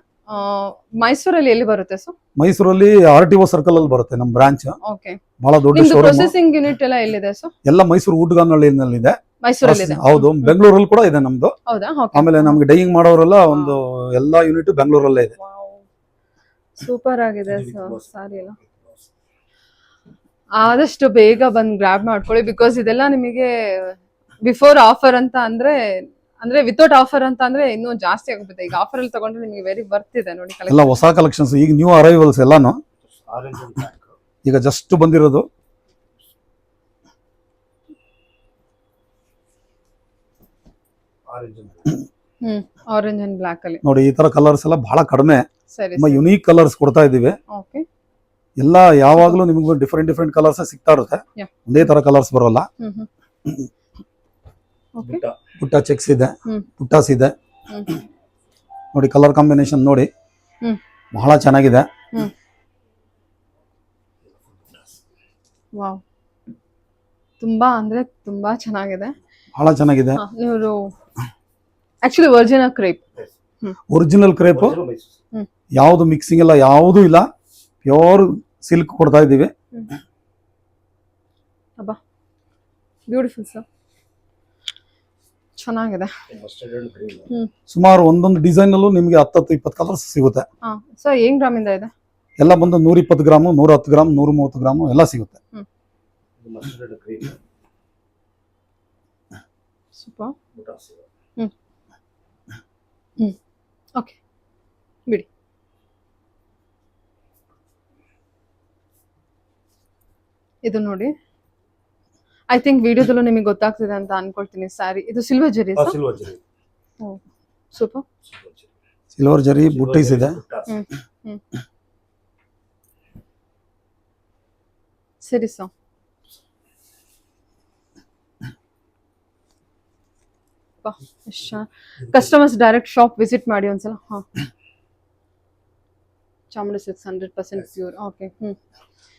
ಮೈಸೂರಲ್ಲಿ ಎಲ್ಲಿ ಬರುತ್ತೆ ಸರ್? ಮೈಸೂರಲ್ಲಿ RTO ಸರ್ಕಲ್ ಅಲ್ಲಿ ಬರುತ್ತೆ ನಮ್ಮ ಬ್ರಾಂಚ್. ಓಕೆ. ಬಹಳ ದೊಡ್ಡ ನಿಮ್ದು ಶೋರೂಮ್. ಪ್ರೊಸೆಸಿಂಗ್ ಯೂನಿಟ್ ಎಲ್ಲ ಎಲ್ಲಿದೆ ಸರ್? ಎಲ್ಲ ಮೈಸೂರು ಊಟಗಾನಹಳ್ಳಿನಲ್ಲಿದೆ. ಮೈಸೂರಲ್ಲಿ ಇದೆ. ಹೌದು, ಬೆಂಗಳೂರಲ್ಲಿ ಕೂಡ ಇದೆ ನಮ್ದು. ಹೌದಾ? ಆಮೇಲೆ ನಮ್ಗೆ ಡೈಯಿಂಗ್ ಮಾಡೋರೆಲ್ಲ ಒಂದು ಎಲ್ಲಾ ಯೂನಿಟ್ ಬೆಂಗಳೂರಲ್ಲೇ ಇದೆ. ಸೂಪರ್ ಆಗಿದೆ ಸರ್ ಸಾರಿ ಎಲ್ಲ. ಆದಷ್ಟು ಬೇಗ ಬಂದು ಗ್ರಾಬ್ ಮಾಡ್ಕೊಳ್ಳಿ, ಬಿಕಾಸ್ ಇದೆಲ್ಲ ನಿಮಗೆ ಬಿಫೋರ್ ಆಫರ್ ಅಂತ ಅಂದ್ರೆ ವಿತೌಟ್ ಆಫರ್ ಅಂತ ಅಂದ್ರೆ ಇನ್ನೂ ಜಾಸ್ತಿ ಆಗುತ್ತೆ. ಈಗ ಆಫರ್ ಅಲ್ಲಿ ತಗೊಂಡ್ರೆ ನಿಮಗೆ ವೆರಿ ವರ್ತ್ ಇದೆ ನೋಡಿ. ಎಲ್ಲ ಹೊಸ ಕಲೆಕ್ಷನ್ಸ್, ಈಗ ನ್ಯೂ ಅರೈವಲ್ಸ್ ಎಲ್ಲಾನು ಈಗ ಜಸ್ಟ್ ಬಂದಿರೋದು. ಆರೆಂಜ್ ಅಂಡ್ ಬ್ಲಾಕ್ ಅಲ್ಲಿ ನೋಡಿ, ಈ ತರ ಕಲರ್ಸ್ ಎಲ್ಲ ಬಹಳ ಕಡಿಮೆ, ಸರಿ. ತುಂಬಾ ಯುನೀಕ್ ಕಲರ್ಸ್ ಕೊಡ್ತಾ ಇದೀವಿ. ಓಕೆ. ಎಲ್ಲ ಯಾವಾಗ್ಲೂ ನಿಮ್ಗೆ ಡಿಫ್ರೆಂಟ್ ಕಲರ್ಸ್ ಸಿಗ್ತಾ ಇರುತ್ತೆ. Yeah. ಒಂದೇ ತರ ಕಲರ್ಸ್ ಬರೋಲ್ಲ. ಓಕೆ. ಪುಟ್ಟ ಚೆಕ್ಸ್ ಇದೆ, ಹ್ಮ್. ಪುಟ್ಟಾಸ್ ಇದೆ. ನೋಡಿ ಕಲರ್ ಕಾಂಬಿನೇಷನ್ ನೋಡಿ, ಬಹಳ ಚೆನ್ನಾಗಿದೆ. ವಾವ್, ತುಂಬಾ ಅಂದ್ರೆ ತುಂಬಾ ಚೆನ್ನಾಗಿದೆ. ಬಹಳ ಚೆನ್ನಾಗಿದೆ. ನೀವು actually original crepe, original crepe, ಯಾವ್ದು ಮಿಕ್ಸಿಂಗ್ ಇಲ್ಲ, ಯಾವ್ದು ಇಲ್ಲ, ಪ್ಯೂರ್ ಸಿಲ್ಕ್ ಕೊಡ್ತಾ ಇದೀವಿ. ಅಬ್ಬಾ ಬ್ಯೂಟಿಫುಲ್ ಸರ್, ಚೆನ್ನಾಗಿದೆ. ಸುಮಾರು ಒಂದೊಂದು ಡಿಸೈನ್ ಅಲ್ಲೂ ನಿಮ್ಗೆ 10-20 ಕಲರ್ಸ್ ಸಿಗುತ್ತೆ. ಸೊ ಏನ್ ಗ್ರಾಮಿಂದ ಇದೆ? ಎಲ್ಲ ಬಂದು 120 ಗ್ರಾಮು, 110 ಗ್ರಾಮ್, 130 ಗ್ರಾಮು ಎಲ್ಲ ಸಿಗುತ್ತೆ. ಸೂಪರ್. ಓಕೆ, ಬಿಡಿ. ಇದು ನೋಡಿ, ಐ ಥಿಂಕ್ ವಿಡಿಯೋದಲ್ಲೂ ನಿಮಗೆ ಗೊತ್ತಾಗ್ತಿದೆ ಅಂತ ಅನ್ಕೊಳ್ತೀನಿ. ಸ್ಯಾರಿ ಇದು ಸಿಲ್ವರ್ ಜರಿ ಸೂಪರ್. ಸಿಲ್ವರ್ ಜರಿ ಬುಟ್ಟೀಸ್ ಇದೆ. ಸರಿ sir. Customers direct shop visit ಮಾಡಿ ಒಂದ್ಸಲ. Chamundi silks 100% pure. ಓಕೆ.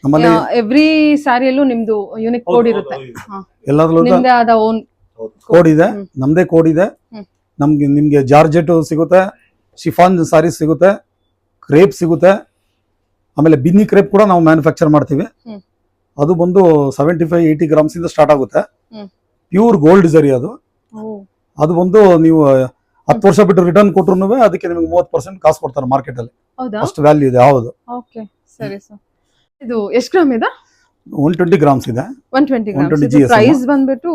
ನಮ್ಮಲ್ಲಿ ಎವ್ರಿ ಸ್ಯಾರಿಯಲ್ಲೂ ನಿಮ್ದು ಯೂನಿಕ್ ಕೋಡ್ ಇರುತ್ತೆ. ಎಲ್ಲದರಲ್ಲೂ ನಿಮ್ದೇ ಆದ ಓನ್ ಕೋಡ್ ಇದೆ, ನಮ್ದೇ ಕೋಡ್ ಇದೆ. ನಿಮ್ಗೆ ಜಾರ್ಜೆಟ್ ಸಿಗುತ್ತೆ, ಶಿಫಾನ್ ಸಾರೀಸ್ ಸಿಗುತ್ತೆ, ಕ್ರೇಪ್ ಸಿಗುತ್ತೆ. ಆಮೇಲೆ ಬಿನ್ನಿ ಕ್ರೇಪ್ ಕೂಡ ನಾವು ಮ್ಯಾನುಫ್ಯಾಕ್ಚರ್ ಮಾಡ್ತೀವಿ. ಅದು ಬಂದು 75-80 ಗ್ರಾಮ್ಸ್ ಇಂದ ಸ್ಟಾರ್ಟ್ ಆಗುತ್ತೆ. ಪ್ಯೂರ್ ಗೋಲ್ಡ್ ಜರಿ ಅದು. ಅದು ಬಂದು ನೀವು 10 ವರ್ಷ ಬಿಟ್ಟು ರಿಟರ್ನ್ ಕೊಟ್ರು ಅದಕ್ಕೆ ನಿಮಗೆ 30% ಕಾಸು ಕೊಡ್ತಾರೆ ಮಾರ್ಕೆಟ್ ಅಲ್ಲಿ. ಅಷ್ಟು ವ್ಯಾಲ್ಯೂ ಇದೆ. ಹೌದು. ಓಕೆ, ಸರಿ ಸರ್. ಇದು ಎಷ್ಟು ಗ್ರಾಮ್ ಇದೆ? 120 ಗ್ರಾಮ್ಸ್ ಇದೆ. 120 ಗ್ರಾಮ್ಸ್. 120 ಇದು ಪ್ರೈಸ್ ಬಂದ್ಬಿಟ್ಟು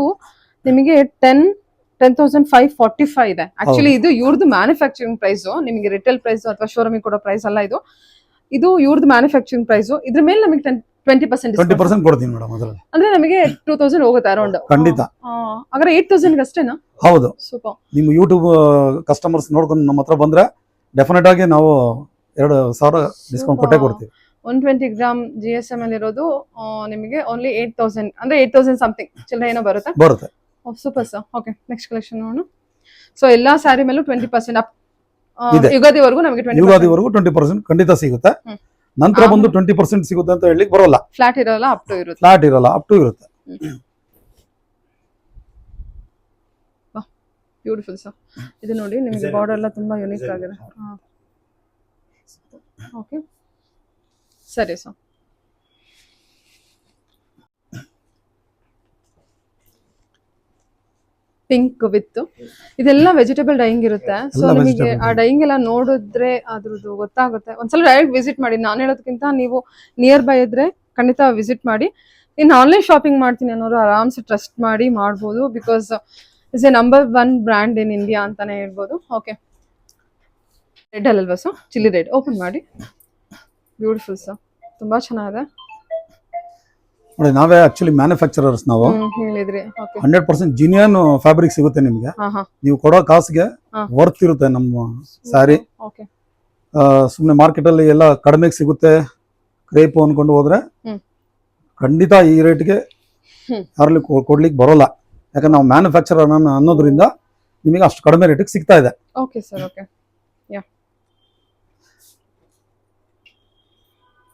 ನಿಮಗೆ 10,545 ಇದೆ. ಆಕ್ಚುಲಿ ಇದು ಇವ್ರದ್ದು ಮ್ಯಾನುಫ್ಯಾಕ್ಚರಿಂಗ್ ಪ್ರೈಸ್, ನಿಮಗೆ ರಿಟೇಲ್ ಪ್ರೈಸ್ ಅಥವಾ ಶೋರೂಮಿಗೆ ಕೊಡೋ ಪ್ರೈಸ್ ಅಲ್ಲ ಇದು. ಇದು ಇವ್ರದ್ದು ಮ್ಯಾನುಫ್ಯಾಕ್ಚರಿಂಗ್ ಪ್ರೈಸ್. ಇದ್ರ ಮೇಲೆ ನಮಗೆ 20% ಕೊಡ್ತೀನಿ ಮೇಡಮ್. ಅದರಲ್ಲಿ ಅಂದ್ರೆ ನಮಗೆ 2000 ಹೋಗುತ್ತೆ ಅರೌಂಡ್. ಖಂಡಿತ. ಹಾಗಾದ್ರೆ 8000 ಅಷ್ಟೇನಾ? ಹೌದು. ಸೂಪರ್. ನಿಮ್ಮ ಯೂಟ್ಯೂಬ್ ಕಸ್ಟಮರ್ಸ್ ನೋಡ್ಕೊಂಡು ನಮ್ಮ ಹತ್ರ ಬಂದ್ರೆ ಡೆಫಿನೆಟ್ ಆಗಿ ನಾವು 2000 ಡಿಸ್ಕೌಂಟ್ ಕೊಟ್ಟೆ ಕೊಡ್ತೀವಿ. 120 ಗ್ರಾಮ್ GSM ಅಲ್ಲಿ ಇರೋದು ನಿಮಗೆ ಓನ್ಲಿ 8000 ಅಂದ್ರೆ 8000 ಸಮಥಿಂಗ್ ಚಿಲ್ಲರೆ ಏನೋ ಬರುತ್ತೆ. Super sir. Okay, next collection ನೋಡೋಣ. ಸೊ ಎಲ್ಲಾ ಸ್ಯಾರಿ ಮೇಲೂ 20% ಅಪ್. ಯುಗಾದಿವರೆಗೂ ನಮಗೆ 20% ಖಂಡಿತ ಸಿಗುತ್ತೆ. ನಂತರ ಬಂದು 20% ಸಿಗುತ್ತೆ ಅಂತ ಹೇಳಿ ಬರೋಲ್ಲ. ಫ್ಲಾಟ್ ಇರಲ್ಲ, ಅಪ್ ಟು ಇರುತ್ತೆ. ಫ್ಲಾಟ್ ಇರಲ್ಲ, ಅಪ್ ಟು ಇರುತ್ತೆ. Beautiful sir. ಇದು ನೋಡಿ, ನಿಮಗೆ ಬಾರ್ಡರ್ ಎಲ್ಲ ತುಂಬಾ ಯುನಿಕ್ ಆಗಿದೆ. ಓಕೆ, ಸರಿ ಸರ್. ಪಿಂಕ್ ವಿತ್ ಇದೆಲ್ಲ ವೆಜಿಟೇಬಲ್ ಡೈಯಿಂಗ್ ಇರುತ್ತೆ. ಸೊ ನಿಮಗೆ ಆ ಡೈಯಿಂಗ್ ಎಲ್ಲ ನೋಡಿದ್ರೆ ಅದ್ರದ್ದು ಗೊತ್ತಾಗುತ್ತೆ. ಒಂದ್ಸಲ ಡೈರೆಕ್ಟ್ ವಿಸಿಟ್ ಮಾಡಿ. ನಾನು ಹೇಳೋದಕ್ಕಿಂತ ನೀವು ನಿಯರ್ ಬೈ ಇದ್ರೆ ಖಂಡಿತ ವಿಸಿಟ್ ಮಾಡಿ. ಇನ್ನು ಆನ್ಲೈನ್ ಶಾಪಿಂಗ್ ಮಾಡ್ತೀನಿ ಅನ್ನೋರು ಆರಾಮ್ಸೆ ಟ್ರಸ್ಟ್ ಮಾಡಿ ಮಾಡ್ಬೋದು. Because it's a number 1 brand in India ಅಂತಾನೆ ಹೇಳ್ಬೋದು. ಓಕೆ, ರೆಡ್ ಅಲ್ಲಲ್ವಾ ಸರ್? ಚಿಲ್ಲಿ ರೆಡ್ ಓಪನ್ ಮಾಡಿ. ಬ್ಯೂಟಿಫುಲ್ ಸರ್, ತುಂಬಾ ಚೆನ್ನಾಗಿದೆ. ನೋಡಿ, ನಾವೇ ಆಕ್ಚುಲಿ ಮ್ಯಾನುಫ್ಯಾಕ್ಚರರ್ಸ್. ನಾವು ಹೇಳಿದ್ರಿ. 100% ಜಿನಿಯನ್ ಫ್ಯಾಬ್ರಿಕ್ ಸಿಗುತ್ತೆ ನಿಮ್ಗೆ. ನೀವು ಕೊಡೋ ಕಾಸಿಗೆ ವರ್ತ್ ಇರುತ್ತೆ ನಮ್ಮ ಸ್ಯಾರಿ. ಸುಮ್ಮನೆ ಮಾರ್ಕೆಟ್ ಅಲ್ಲಿ ಎಲ್ಲ ಕಡಿಮೆಗೆ ಸಿಗುತ್ತೆ ಕ್ರೇಪ್ ಅನ್ಕೊಂಡು ಹೋದ್ರೆ ಖಂಡಿತ ಈ ರೇಟ್ಗೆ ಯಾರಲ್ಲಿ ಕೊಡ್ಲಿಕ್ಕೆ ಬರೋಲ್ಲ, ಯಾಕಂದ್ರೆ ನಾವು ಮ್ಯಾನುಫ್ಯಾಕ್ಚರರ್ ಅನ್ನೋದ್ರಿಂದ ನಿಮಗೆ ಅಷ್ಟು ಕಡಿಮೆ ರೇಟಿಗೆ ಸಿಗ್ತಾ ಇದೆ. Okay sir, okay.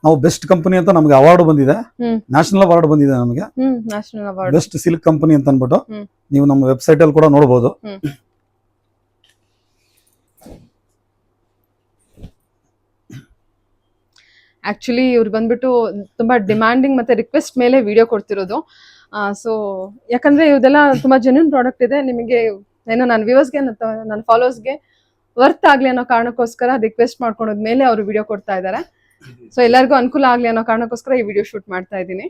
ನಾವು ಬೆಸ್ಟ್ ಕಂಪನಿ ಅಂತ ನಮಗೆ ಅವಾರ್ಡ್ ಬಂದಿದೆ, ನ್ಯಾಷನಲ್ ಅವಾರ್ಡ್ ಬಂದಿದೆ ನಮಗೆ, national award best silk company ಅಂತ ಅನ್ಬಿಟ್ಟು. ಹ್ಮ್. ನೀವು ನಮ್ಮ ವೆಬ್ಸೈಟ್ ಅಲ್ಲಿ ಕೂಡ ನೋಡಬಹುದು. ಆಕ್ಚುಲಿ ಇವ್ರು ಬಂದ್ಬಿಟ್ಟು ತುಂಬಾ ಡಿಮ್ಯಾಂಡಿಂಗ್ ಮತ್ತೆ ರಿಕ್ವೆಸ್ಟ್ ಮೇಲೆ ವಿಡಿಯೋ ಕೊಡ್ತಿರೋದು. ಸೊ ಯಾಕಂದ್ರೆ ಇವ್ರದೆಲ್ಲ ತುಂಬಾ ಜೆನ್ಯೂನ್ ಪ್ರಾಡಕ್ಟ್ ಇದೆ. ನಿಮಗೆ ಏನೋ ನನ್ನ ವ್ಯೂವರ್ಸ್ಗೆ ನನ್ನ ಫಾಲೋವರ್ಸ್ಗೆ ವರ್ತ್ ಆಗ್ಲಿ ಅನ್ನೋ ಕಾರಣಕ್ಕೋಸ್ಕರ ರಿಕ್ವೆಸ್ಟ್ ಮಾಡ್ಕೊಂಡೋದ್ ಮೇಲೆ ಅವರು ವಿಡಿಯೋ ಕೊಡ್ತಾ ಇದ್ದಾರೆ. ಸೊ ಎಲ್ಲರಿಗೂ ಅನುಕೂಲ ಆಗ್ಲಿ ಅನ್ನೋ ಕಾರಣಕ್ಕೋಸ್ಕರ ಈ ವಿಡಿಯೋ ಶೂಟ್ ಮಾಡ್ತಾ ಇದ್ದೀನಿ.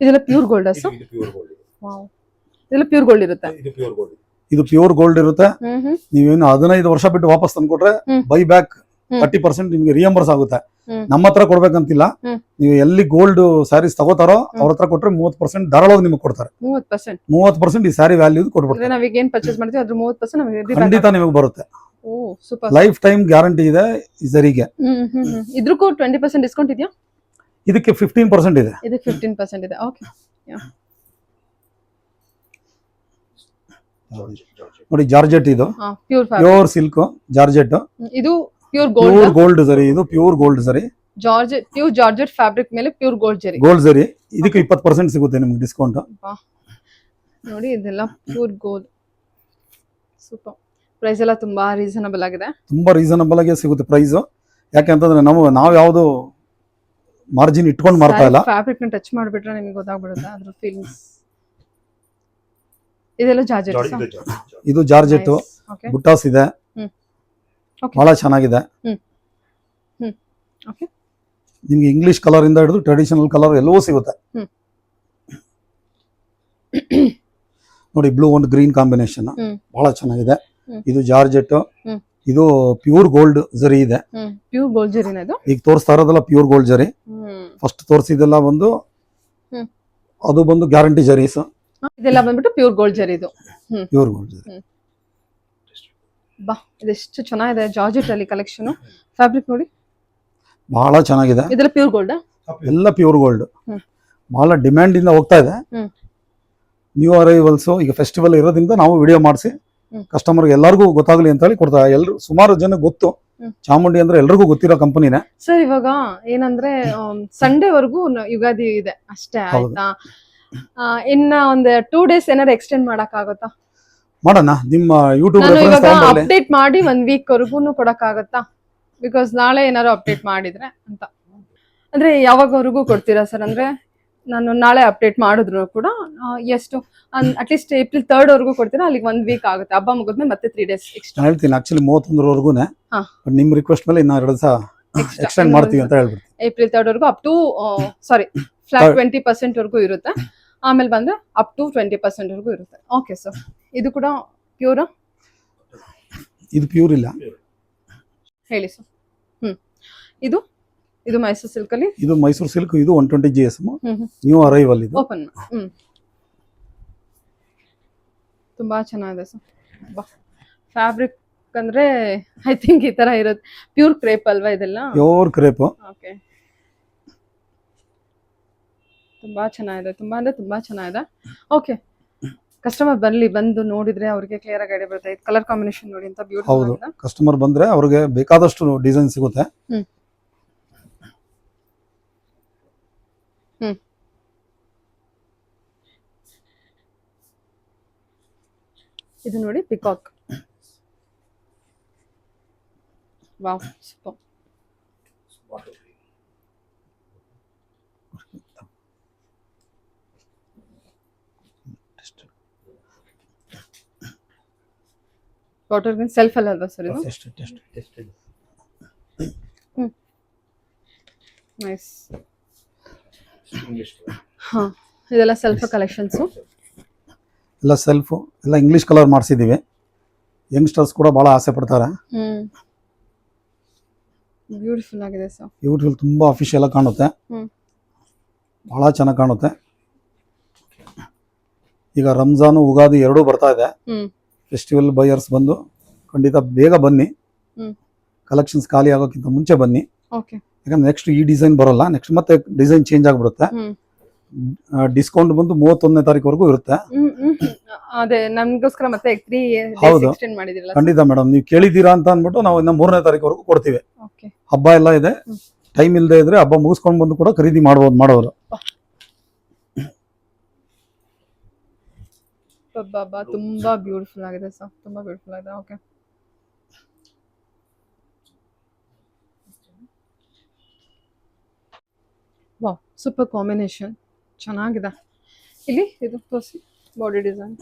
ಇದೆಲ್ಲ ಪ್ಯೂರ್ ಗೋಲ್ಡ್ ಸರ್? ವಾವ್, ಇದೆಲ್ಲ ಪ್ಯೂರ್ ಗೋಲ್ಡ್ ಇರುತ್ತೆ. ಇದು ಪ್ಯೂರ್ ಗೋಲ್ಡ್ ಇರುತ್ತೆ. ನೀವೇನು 15 ವರ್ಷ ಬಿಟ್ಟು ವಾಪಸ್ ತಂದ್ಕೊಟ್ರೆ ಬೈ ಬ್ಯಾಕ್ 30% ನಿಮ್ಗೆ ರಿಯಂಬರ್ಸ್ ಆಗುತ್ತೆ. ನಮ್ಮ ಹತ್ರ ಕೊಡ್ಬೇಕಂತಿಲ್ಲ, ನೀವು ಎಲ್ಲಿ ಗೋಲ್ಡ್ ಸ್ಯಾರೀಸ್ ತಗೋತಾರೋ ಅವ್ರ ಹತ್ರ ಕೊಟ್ರೆ 30% ಧಾರಾಳವಾಗಿ ನಿಮಗೆ ಕೊಡ್ತಾರೆ. 30% ಈ ಸ್ಯಾರಿ ವ್ಯಾಲ್ಯೂ ಕೊಟ್ಬಿಡ್ತಾರೆ. ನಾವೀಗ ಏನ್ ಪರ್ಚೇಸ್ ಮಾಡ್ತೀವಿ ಅದ್ರ 30% ನಮಗೆ ಖಂಡಿತ ನಿಮಗೆ ಬರುತ್ತೆ. ಸೂಪರ್. ಲೈಫ್ ಟೈಮ್ ಗ್ಯಾರಂಟಿ ಇದೆ ಈ ಸರಿಗೆ. ಇದ್ರಕ್ಕೂ 20% ಡಿಸ್ಕೌಂಟ್ ಇದೆಯಾ? ಇದಕ್ಕೆ 15% ಇದೆ. ಇದಕ್ಕೆ 15% ಇದೆ. ಓಕೆ, ನೋಡಿ ಜಾರ್ಜೆಟ್, ಇದು ಪ್ಯೂರ್ ಸಿಲ್ಕ್ ಜಾರ್ಜೆಟ್. ಇದು ಪ್ಯೂರ್ ಗೋಲ್ಡ್ ಸರಿ, ಇದು ಪ್ಯೂರ್ ಗೋಲ್ಡ್ ಸರಿ. ಜಾರ್ಜೆಟ್, ಪ್ಯೂರ್ ಜಾರ್ಜೆಟ್ ಫ್ಯಾಬ್ರಿಕ್ ಮೇಲೆ ಪ್ಯೂರ್ ಗೋಲ್ಡ್ ಜರಿ. ಗೋಲ್ಡ್ ಸರಿ, ಇದಕ್ಕೆ 20% ಸಿಗುತ್ತೆ ನಿಮ್ಗೆ ಡಿಸ್ಕೌಂಟ್. ನೋಡಿ ಇದೆಲ್ಲ ಪ್ಯೂರ್ ಗೋಲ್ಡ್. ಸೂಪರ್. ಪ್ರೈಸ್ ಎಲ್ಲ ತುಂಬಾ ರೀಸನಬಲ್ ಆಗಿದೆ. ತುಂಬಾ ರೀಸನಬಲ್ ಆಗಿ ಸಿಗುತ್ತೆ ಪ್ರೈಸ್. ಯಾಕೆಂತಂದ್ರೆ ನಾವು ಯಾವ್ದು ಮಾರ್ಜಿನ್ ಇಟ್ಕೊಂಡು ಮಾಡ್ತಾ ಇಲ್ಲ. ಫ್ಯಾಬ್ರಿಕ್ ನ ಟಚ್ ಮಾಡಿಬಿಟ್ರೆ ನಿಮಗೆ ಗೊತ್ತಾಗ್ಬಿಡುತ್ತೆ ಅದ್ರ ಫೀಲಿಂಗ್ಸ್. ಇದೆಲ್ಲ ಜಾರ್ಜೆಟ್. ಇದು ಜಾರ್ಜೆಟ್, ಬುಟ್ಟಾಸ್ ಇದೆ, ಬಹಳ ಚೆನ್ನಾಗಿದೆ. ನಿಮ್ಗೆ ಇಂಗ್ಲಿಷ್ ಕಲರ್ ಇಂದ ಹಿಡಿದು ಟ್ರೆಡಿಷನಲ್ ಕಲರ್ ಎಲ್ಲವೂ ಸಿಗುತ್ತೆ. ನೋಡಿ ಬ್ಲೂ ಒಂದು ಗ್ರೀನ್ ಕಾಂಬಿನೇಷನ್ ಬಹಳ ಚೆನ್ನಾಗಿದೆ. ಇದು ಜಾರ್ಜೆಟ್, ಇದು ಪ್ಯೂರ್ ಗೋಲ್ಡ್ ಜರಿ ಇದೆ. ಪ್ಯೂರ್ ಗೋಲ್ಡ್ ಜರಿನ ಇದು? ಈಗ ತೋರಿಸ್ತಾ ಇರೋದಲ್ಲ ಪ್ಯೂರ್ ಗೋಲ್ಡ್ ಜರಿ. ಫಸ್ಟ್ ತೋರಿಸಿದೆಲ್ಲ ಒಂದು ಅದು ಬಂದು ಗ್ಯಾರಂಟಿ ಜರೀಸ್. ಇದೆಲ್ಲ ಬಂದ್ಬಿಟ್ಟು ಪ್ಯೂರ್ ಗೋಲ್ಡ್ ಜರಿ. ಇದು ಪ್ಯೂರ್ ಗೋಲ್ಡ್ ಜರಿ. ಬಾ, ಇದೆಷ್ಟು ಚೆನ್ನಾಗಿದೆ ಜಾರ್ಜೆಟ್ ಅಲ್ಲಿ ಕಲೆಕ್ಷನ್. ಫ್ಯಾಬ್ರಿಕ್ ನೋಡಿ ಬಹಳ ಚೆನ್ನಾಗಿದೆ. ಇದೆಲ್ಲ ಪ್ಯೂರ್ ಗೋಲ್ಡ್? ಎಲ್ಲ ಪ್ಯೂರ್ ಗೋಲ್ಡ್. ಬಹಳ ಡಿಮ್ಯಾಂಡ್ ಇಂದ ಹೋಗ್ತಾ ಇದೆ. ನ್ಯೂ ಅರೈವಲ್ಸ್ ಈಗ ಫೆಸ್ಟಿವಲ್ ಇರೋದ್ರಿಂದ ನಾವು ವಿಡಿಯೋ ಮಾಡಿಸಿ ಕಸ್ಟಮರ್ಗೆ ಎಲ್ಲರಿಗೂ ಗೊತ್ತಾಗ್ಲಿ ಅಂತ ಹೇಳಿ ಕೊಡ್ತಾರೆ. ಎಲ್ರು ಸುಮಾರು ಜನ ಗೊತ್ತು, ಚಾಮುಂಡಿ ಅಂದ್ರೆ ಎಲ್ರಿಗೂ ಗೊತ್ತಿರೋ ಕಂಪನಿನೇ. ಸರ್ ಇವಾಗ ಏನಂದ್ರೆ ಸಂಡೇ ವರ್ಗೂ ಯುಗಾದಿ ಇದೆ ಅಷ್ಟೇ, ಆಯ್ತಾ? ಇನ್ನ ಒಂದ್ 2 days ಏನಾದ್ರು ಎಕ್ಸ್ಟೆಂಡ್ ಮಾಡಕ್ ಆಗುತ್ತಾ? ಮಾಡೋಣ. ನಿಮ್ಮ ಯೂಟ್ಯೂಬ್ ಅಪ್ಡೇಟ್ ಮಾಡಿ 1 week ವರ್ಗೂನು ಕೊಡಕ್ ಆಗುತ್ತಾ? ಬಿಕಾಸ್ ನಾಳೆ ಏನಾದ್ರು ಅಪ್ಡೇಟ್ ಮಾಡಿದ್ರೆ ಅಂತ. ಅಂದ್ರೆ ಯಾವಾಗವರೆಗೂ ಕೊಡ್ತೀರಾ ಸರ್? ಅಂದ್ರೆ ನಾನು ನಾಳೆ ಅಪ್ಡೇಟ್ ಮಾಡಿದ್ರು ಕೂಡ ಎಷ್ಟು ಅಟ್ಲೀಸ್ಟ್ ಏಪ್ರಿಲ್ 3rd ವರೆಗೂ ಕೊಡ್ತೀರಾ? ಅಲ್ಲಿಗೆ 1 week ಆಗುತ್ತೆ. ಹಬ್ಬ ಮುಗಿದ್ಮೇಲೆ ಮತ್ತೆ 3 days ಎಕ್ಸ್ಟ್ರಾ ಹೇಳ್ತೀನಿ. ಆಕ್ಚುಲಿ 31 ನಿಮ್ ರಿಕ್ವೆಸ್ಟ್ ಮೇಲೆ ಇನ್ನ 2 ದಿವಸ ಎಕ್ಸ್ಟೆಂಡ್ ಮಾಡ್ತೀವಿ ಅಂತ ಹೇಳ್ಬಿಡ್ತೀನಿ. ಏಪ್ರಿಲ್ 3rd ವರೆಗೂ ಅಪ್ ಟು ಫ್ಲಾಟ್ 20% ವರೆಗೂ ಇರುತ್ತೆ. ಆಮೇಲೆ ಬಂದ್ರೆ ಅಪ್ ಟು 20% ವರೆಗೂ ಇರುತ್ತೆ. ಓಕೆ ಸರ್, ಇದು ಕೂಡ ಪ್ಯೂರ್? ಇದು ಪ್ಯೂರ್ ಇಲ್ಲ. ಹೇಳಿ ಸರ್. ಇದು ಮೈಸೂರು ಸಿಲ್ಕ್ ಅಲ್ಲಿ? ಇದು ಮೈಸೂರು ಸಿಲ್ಕ್. ಇದು 120 GSM ನ್ಯೂ ಅರೈವಲ್. ಇದು ಓಪನ್. ತುಂಬಾ ಚೆನ್ನಾಗಿದೆ ಸರ್. ಫ್ಯಾಬ್ರಿಕ್ ಅಂದ್ರೆ ಐ ಥಿಂಕ್ ಈ ತರ ಇರುತ್ತೆ. ಪ್ಯೂರ್ ಕ್ರೇಪ್ ಅಲ್ವಾ ಇದೆಲ್ಲ? Pure crepe. ಓಕೆ, ತುಂಬಾ ಚೆನ್ನಾಗಿದೆ. ತುಂಬಾ ಅಂದ್ರೆ ತುಂಬಾ ಚೆನ್ನಾಗಿದೆ. ಓಕೆ, ಕಸ್ಟಮರ್ ಬಂದು ನೋಡಿದ್ರೆ ಅವ್ರಿಗೆ ಕ್ಲಿಯರ್ ಆಗಿ ಐಡಿಯಾ ಬರುತ್ತೆ. ಕಲರ್ ಕಾಂಬಿನೇಷನ್ ನೋಡಿ ಅಂತ ಬ್ಯೂಟಿಫುಲ್ ಆಗಿದೆ. ಕಸ್ಟಮರ್ ಬಂದ್ರೆ ಅವ್ರಿಗೆ ಬೇಕಾದಷ್ಟು ಡಿಸೈನ್ ಸಿಗುತ್ತೆ. ಇದು ನೋಡಿ peacock. Wow, super. Water gun self ಅಲ್ವಾ ಸರ್ ಇದು? ನೈಸ್. ಹಾ, ಇದೆಲ್ಲ ಸೆಲ್ಫ್ ಕಲೆಕ್ಷನ್ಸ್. ಎಲ್ಲ ಸೆಲ್ಫ್, ಎಲ್ಲ ಇಂಗ್ಲಿಷ್ ಕಲರ್ ಮಾಡಿಸಿದೀವಿ. ಯಂಗ್ಸ್ಟರ್ಸ್ ಕೂಡ ಬಹಳ ಆಸೆ ಪಡ್ತಾರೆ. ಬ್ಯೂಟಿಫುಲ್ ಆಗಿದೆ ಸರ್. ಬ್ಯೂಟಿಫುಲ್, ತುಂಬಾ ಅಫಿಷಿಯಲ್ ಆಗಿ ಕಾಣುತ್ತೆ. ಬಹಳ ಚೆನ್ನಾಗಿ ಕಾಣುತ್ತೆ. ಈಗ ರಂಜಾನ್ ಉಗಾದಿ ಎರಡೂ ಬರ್ತಾ ಇದೆ. ಫೆಸ್ಟಿವಲ್ ಬಯರ್ಸ್ ಬಂದು ಖಂಡಿತ ಬೇಗ ಬನ್ನಿ. ಕಲೆಕ್ಷನ್ಸ್ ಖಾಲಿ ಆಗೋಕ್ಕಿಂತ ಮುಂಚೆ ಬನ್ನಿ. ಯಾಕಂದ್ರೆ ನೆಕ್ಸ್ಟ್ ಈ ಡಿಸೈನ್ ಬರೋಲ್ಲ, ನೆಕ್ಸ್ಟ್ ಮತ್ತೆ ಡಿಸೈನ್ ಚೇಂಜ್ ಆಗ್ಬಿಡುತ್ತೆ. ಡಿಸ್ಕೌಂಟ್ ಬಂದು 31ನೇ ತಾರೀಕುವರೆಗೂ ಇರುತ್ತೆ. ಅದೇ ನಮ್ಗೋಸ್ಕರ ಮತ್ತೆ 3 ಹೌದು. ಡೇಸ್ ಎಕ್ಸ್ಟೆಂಡ್ ಮಾಡಿದಿರಲ್ಲ. ಖಂಡಿತ ಮೇಡಮ್, ನೀವು ಕೇಳಿದ್ದೀರಾ ಅಂತ ಅಂದ್ಬಿಟ್ಟು ನಾವು ಇನ್ನ 3ನೇ ತಾರೀಕುವರೆಗೂ ಕೊಡ್ತೀವಿ. ಓಕೆ. ಹಬ್ಬ ಎಲ್ಲ ಇದೆ, ಟೈಮ್ ಇಲ್ಲದೆ ಇದ್ರೆ ಹಬ್ಬ ಮುಗಿಸ್ಕೊಂಡು ಬಂದು ಕೂಡ ಖರೀದಿ ಮಾಡೋರು. ಬಾಬಾ ತುಂಬಾ ಬ್ಯೂಟಿಫುಲ್ ಆಗಿದೆ ಸರ್, ತುಂಬಾ ಬ್ಯೂಟಿಫುಲ್ ಆಗಿದೆ. ಓಕೆ. ವಾವ್, ಸೂಪರ್ ಕಾಂಬಿನೇಷನ್, ಚೆನ್ನಾಗಿದೆ. ಇಲ್ಲಿ ಇದು ತೋರಿಸಿ ಬಾಡಿ ಡಿಸೈನ್.